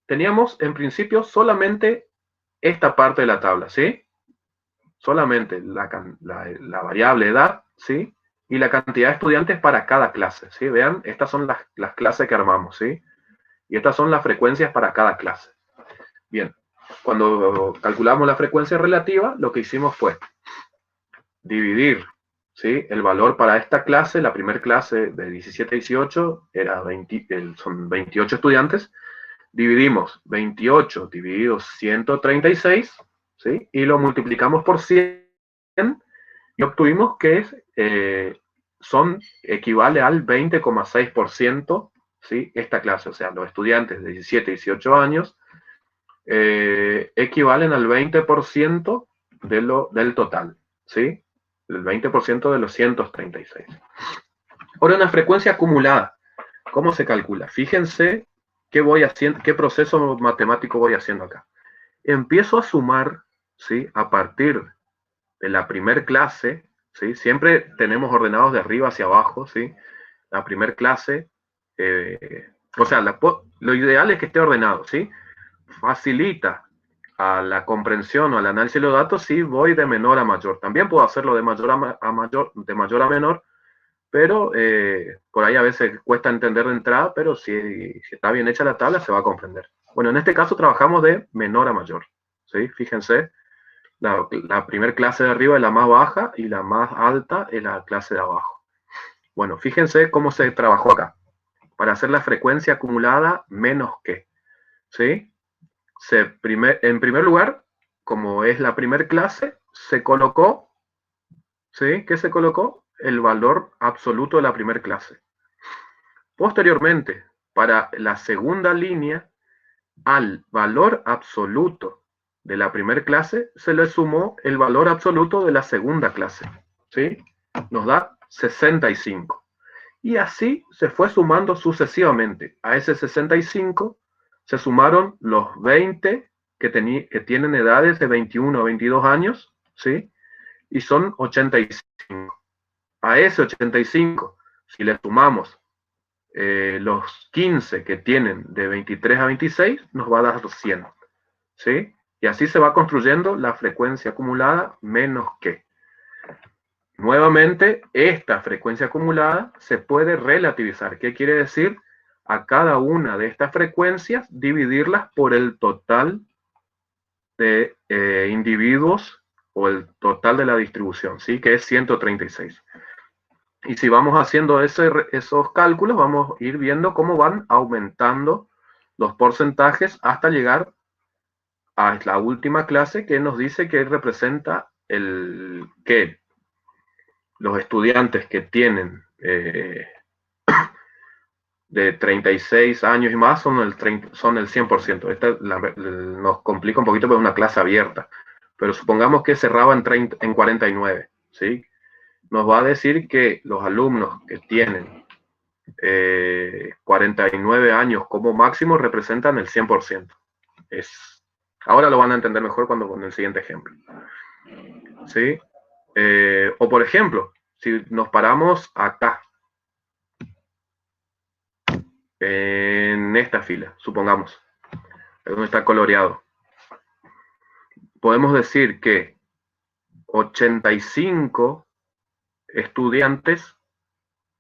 teníamos en principio solamente esta parte de la tabla, ¿sí? Solamente la variable edad, ¿sí? Y la cantidad de estudiantes para cada clase, ¿sí? Vean, estas son las clases que armamos, ¿sí? Y estas son las frecuencias para cada clase. Bien, cuando calculamos la frecuencia relativa, lo que hicimos fue dividir, ¿sí? El valor para esta clase, la primera clase de 17 a 18, son 28 estudiantes. Dividimos 28 dividido 136, ¿sí? Y lo multiplicamos por 100 y obtuvimos que equivale al 20,6%, ¿sí? Esta clase, o sea, los estudiantes de 17 a 18 años equivalen al 20% del total, ¿sí? El 20% de los 136. Ahora, una frecuencia acumulada, ¿cómo se calcula? Fíjense qué voy haciendo, qué proceso matemático voy haciendo acá. Empiezo a sumar, ¿sí? A partir de la primer clase, ¿sí? Siempre tenemos ordenados de arriba hacia abajo, ¿sí? La primer clase, o sea, lo ideal es que esté ordenado, ¿sí? Facilita a la comprensión o al análisis de los datos si voy de menor a mayor. También puedo hacerlo de mayor a mayor, de mayor a menor, pero por ahí a veces cuesta entender de entrada, pero si está bien hecha la tabla se va a comprender. Bueno, en este caso trabajamos de menor a mayor, ¿sí? Fíjense, la primera clase de arriba es la más baja y la más alta es la clase de abajo. Bueno, fíjense cómo se trabajó acá. Para hacer la frecuencia acumulada menos que, ¿sí? En primer lugar, como es la primera clase, se colocó, ¿sí? ¿Qué se colocó? El valor absoluto de la primera clase. Posteriormente, para la segunda línea, al valor absoluto de la primera clase se le sumó el valor absoluto de la segunda clase, ¿sí? Nos da 65. Y así se fue sumando sucesivamente. A ese 65 se sumaron los 20 que tienen edades de 21 a 22 años, ¿sí? Y son 85. A ese 85, si le sumamos los 15 que tienen de 23 a 26, nos va a dar 100, ¿sí? Y así se va construyendo la frecuencia acumulada menos que. Nuevamente, esta frecuencia acumulada se puede relativizar. ¿Qué quiere decir? A cada una de estas frecuencias dividirlas por el total de individuos o el total de la distribución, ¿sí? Que es 136. Y si vamos haciendo esos cálculos, vamos a ir viendo cómo van aumentando los porcentajes hasta llegar a la última clase que nos dice que representa que los estudiantes que tienen de 36 años y más son el 100%. Nos complica un poquito porque es una clase abierta, pero supongamos que cerraba en 49, ¿sí? Nos va a decir que los alumnos que tienen 49 años como máximo representan el 100%. Ahora lo van a entender mejor con el siguiente ejemplo, ¿sí? O por ejemplo, si nos paramos acá, en esta fila, supongamos, donde está coloreado, podemos decir que 85 estudiantes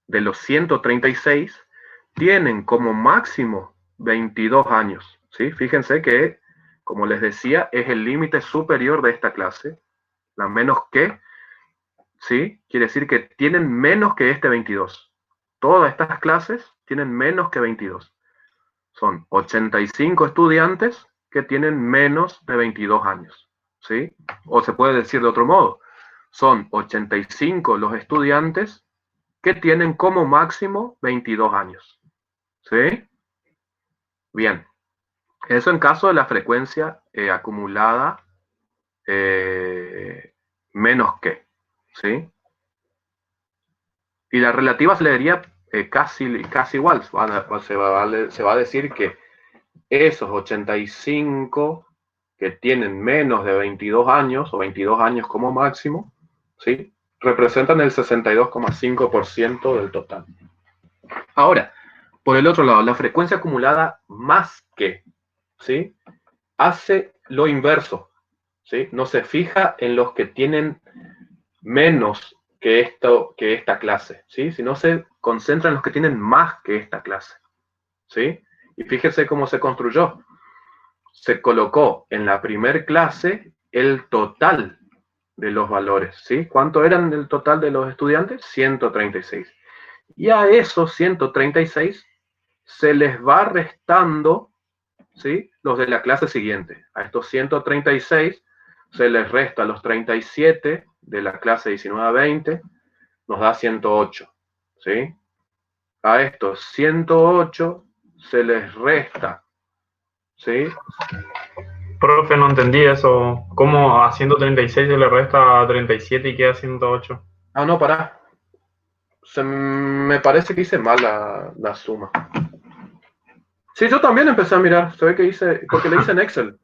de los 136 tienen como máximo 22 años, ¿sí? Fíjense que, como les decía, es el límite superior de esta clase, la menos que, ¿sí? Quiere decir que tienen menos que este 22. Todas estas clases tienen menos que 22. Son 85 estudiantes que tienen menos de 22 años, ¿sí? O se puede decir de otro modo, son 85 los estudiantes que tienen como máximo 22 años, ¿sí? Bien, eso en caso de la frecuencia acumulada menos que, ¿sí? Y la relativa se le diría casi igual. Se va a decir que esos 85 que tienen menos de 22 años o 22 años como máximo, ¿sí? Representan el 62,5% del total. Ahora, por el otro lado, la frecuencia acumulada más que, ¿sí? Hace lo inverso, ¿sí? No se fija en los que tienen menos que esta clase, ¿sí? Sino se concentra en los que tienen más que esta clase, ¿sí? Y fíjense cómo se construyó. Se colocó en la primer clase el total de los valores, ¿sí? ¿Cuánto eran el total de los estudiantes? 136. Y a esos 136 se les va restando, ¿sí? Los de la clase siguiente. A estos 136 se les resta los 37 de la clase 19 a 20, nos da 108, ¿sí? A estos 108 se les resta, ¿sí? Profe, no entendí eso. ¿Cómo a 136 se le resta 37 y queda 108? Ah, no, pará. Me parece que hice mal la suma. Sí, yo también empecé a mirar. Se ve que hice, porque le hice en Excel.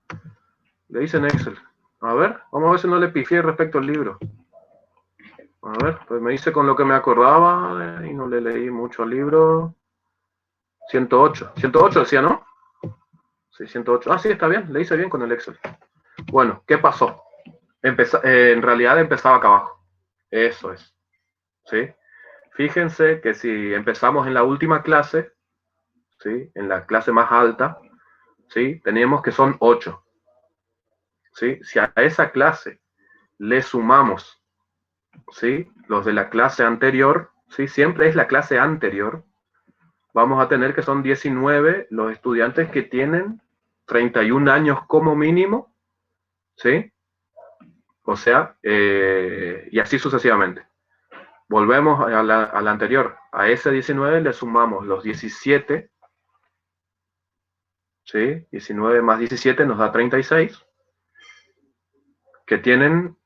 Le hice en Excel. A ver, vamos a ver si no le pifié respecto al libro. A ver, pues me hice con lo que me acordaba y no le leí mucho al libro. 108. 108 decía, ¿no? Sí, 108. Ah, sí, está bien. Le hice bien con el Excel. Bueno, ¿qué pasó? En realidad empezaba acá abajo. Eso es. ¿Sí? Fíjense que si empezamos en la última clase, ¿sí? En la clase más alta, ¿sí? Teníamos que son 8. ¿Sí? Si a esa clase le sumamos, ¿sí? Los de la clase anterior, ¿sí? Siempre es la clase anterior, vamos a tener que son 19 los estudiantes que tienen 31 años como mínimo, ¿sí? O sea, y así sucesivamente. Volvemos a la anterior. A ese 19 le sumamos los 17, ¿sí? 19 más 17 nos da 36, que tienen,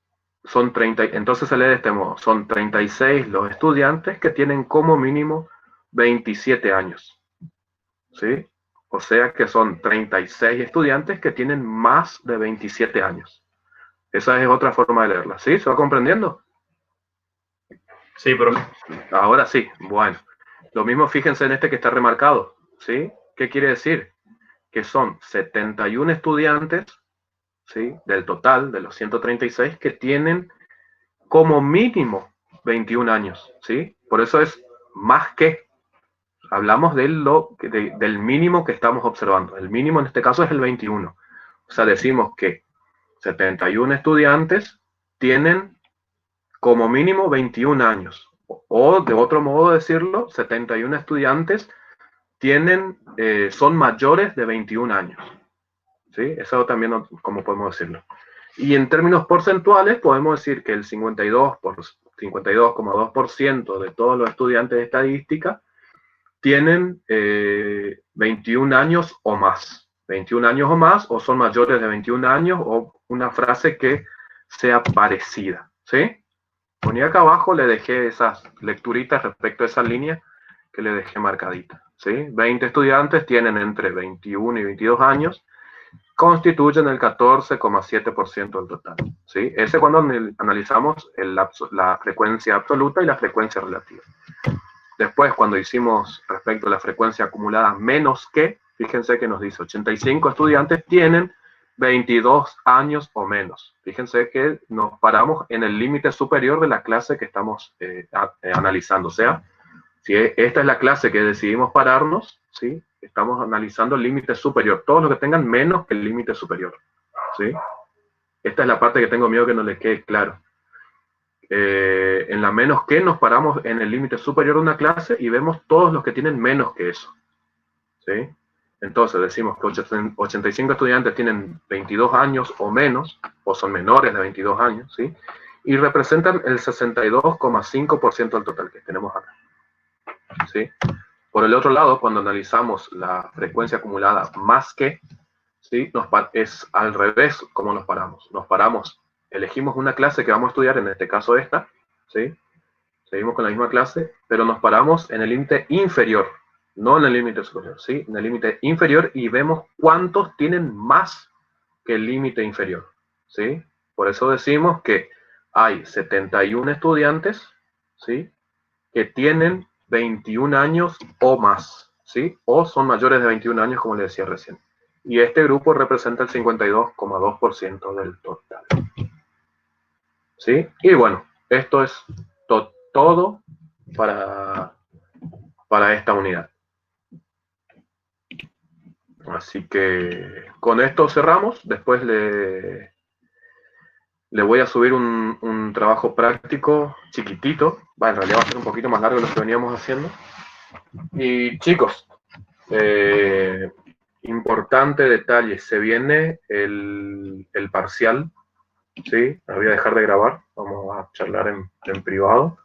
son 30, entonces se lee de este modo, son 36 los estudiantes que tienen como mínimo 27 años, ¿sí? O sea que son 36 estudiantes que tienen más de 27 años. Esa es otra forma de leerla, ¿sí? ¿Se va comprendiendo? Sí, profe. Ahora sí, bueno. Lo mismo fíjense en este que está remarcado, ¿sí? ¿Qué quiere decir? Que son 71 estudiantes, ¿sí? Del total de los 136 que tienen como mínimo 21 años, ¿sí? Por eso es más que. Hablamos del mínimo que estamos observando. El mínimo en este caso es el 21. O sea, decimos que 71 estudiantes tienen como mínimo 21 años. O de otro modo de decirlo, 71 estudiantes son mayores de 21 años. ¿Sí? Eso también, como podemos decirlo. Y en términos porcentuales, podemos decir que el 52,2% de todos los estudiantes de estadística tienen 21 años o más. 21 años o más, o son mayores de 21 años, o una frase que sea parecida. ¿Sí? Ponía acá abajo, le dejé esas lecturitas respecto a esa línea que le dejé marcadita. ¿Sí? 20 estudiantes tienen entre 21 y 22 años, constituyen el 14,7% del total. ¿Sí? Ese cuando analizamos la frecuencia absoluta y la frecuencia relativa. Después, cuando hicimos respecto a la frecuencia acumulada menos que, fíjense que nos dice 85 estudiantes tienen 22 años o menos. Fíjense que nos paramos en el límite superior de la clase que estamos analizando. O sea, si esta es la clase que decidimos pararnos, ¿sí? Estamos analizando el límite superior. Todos los que tengan menos que el límite superior. ¿Sí? Esta es la parte que tengo miedo que no les quede claro. En la menos que nos paramos en el límite superior de una clase y vemos todos los que tienen menos que eso. ¿Sí? Entonces decimos que 85 estudiantes tienen 22 años o menos, o son menores de 22 años, ¿sí? Y representan el 62,5% del total que tenemos acá. ¿Sí? Por el otro lado, cuando analizamos la frecuencia acumulada más que, ¿sí? Es al revés como nos paramos. Nos paramos, elegimos una clase que vamos a estudiar, en este caso esta, ¿sí? Seguimos con la misma clase, pero nos paramos en el límite inferior, no en el límite superior, ¿sí? En el límite inferior y vemos cuántos tienen más que el límite inferior, ¿sí? Por eso decimos que hay 71 estudiantes, ¿sí? Que tienen 21 años o más, ¿sí? O son mayores de 21 años, como le decía recién. Y este grupo representa el 52,2% del total. ¿Sí? Y bueno, esto es todo para esta unidad. Así que con esto cerramos. Después le voy a subir un trabajo práctico chiquitito. En realidad va a ser un poquito más largo de lo que veníamos haciendo. Y chicos, importante detalle, se viene el parcial, ¿sí? Me voy a dejar de grabar, vamos a charlar en privado.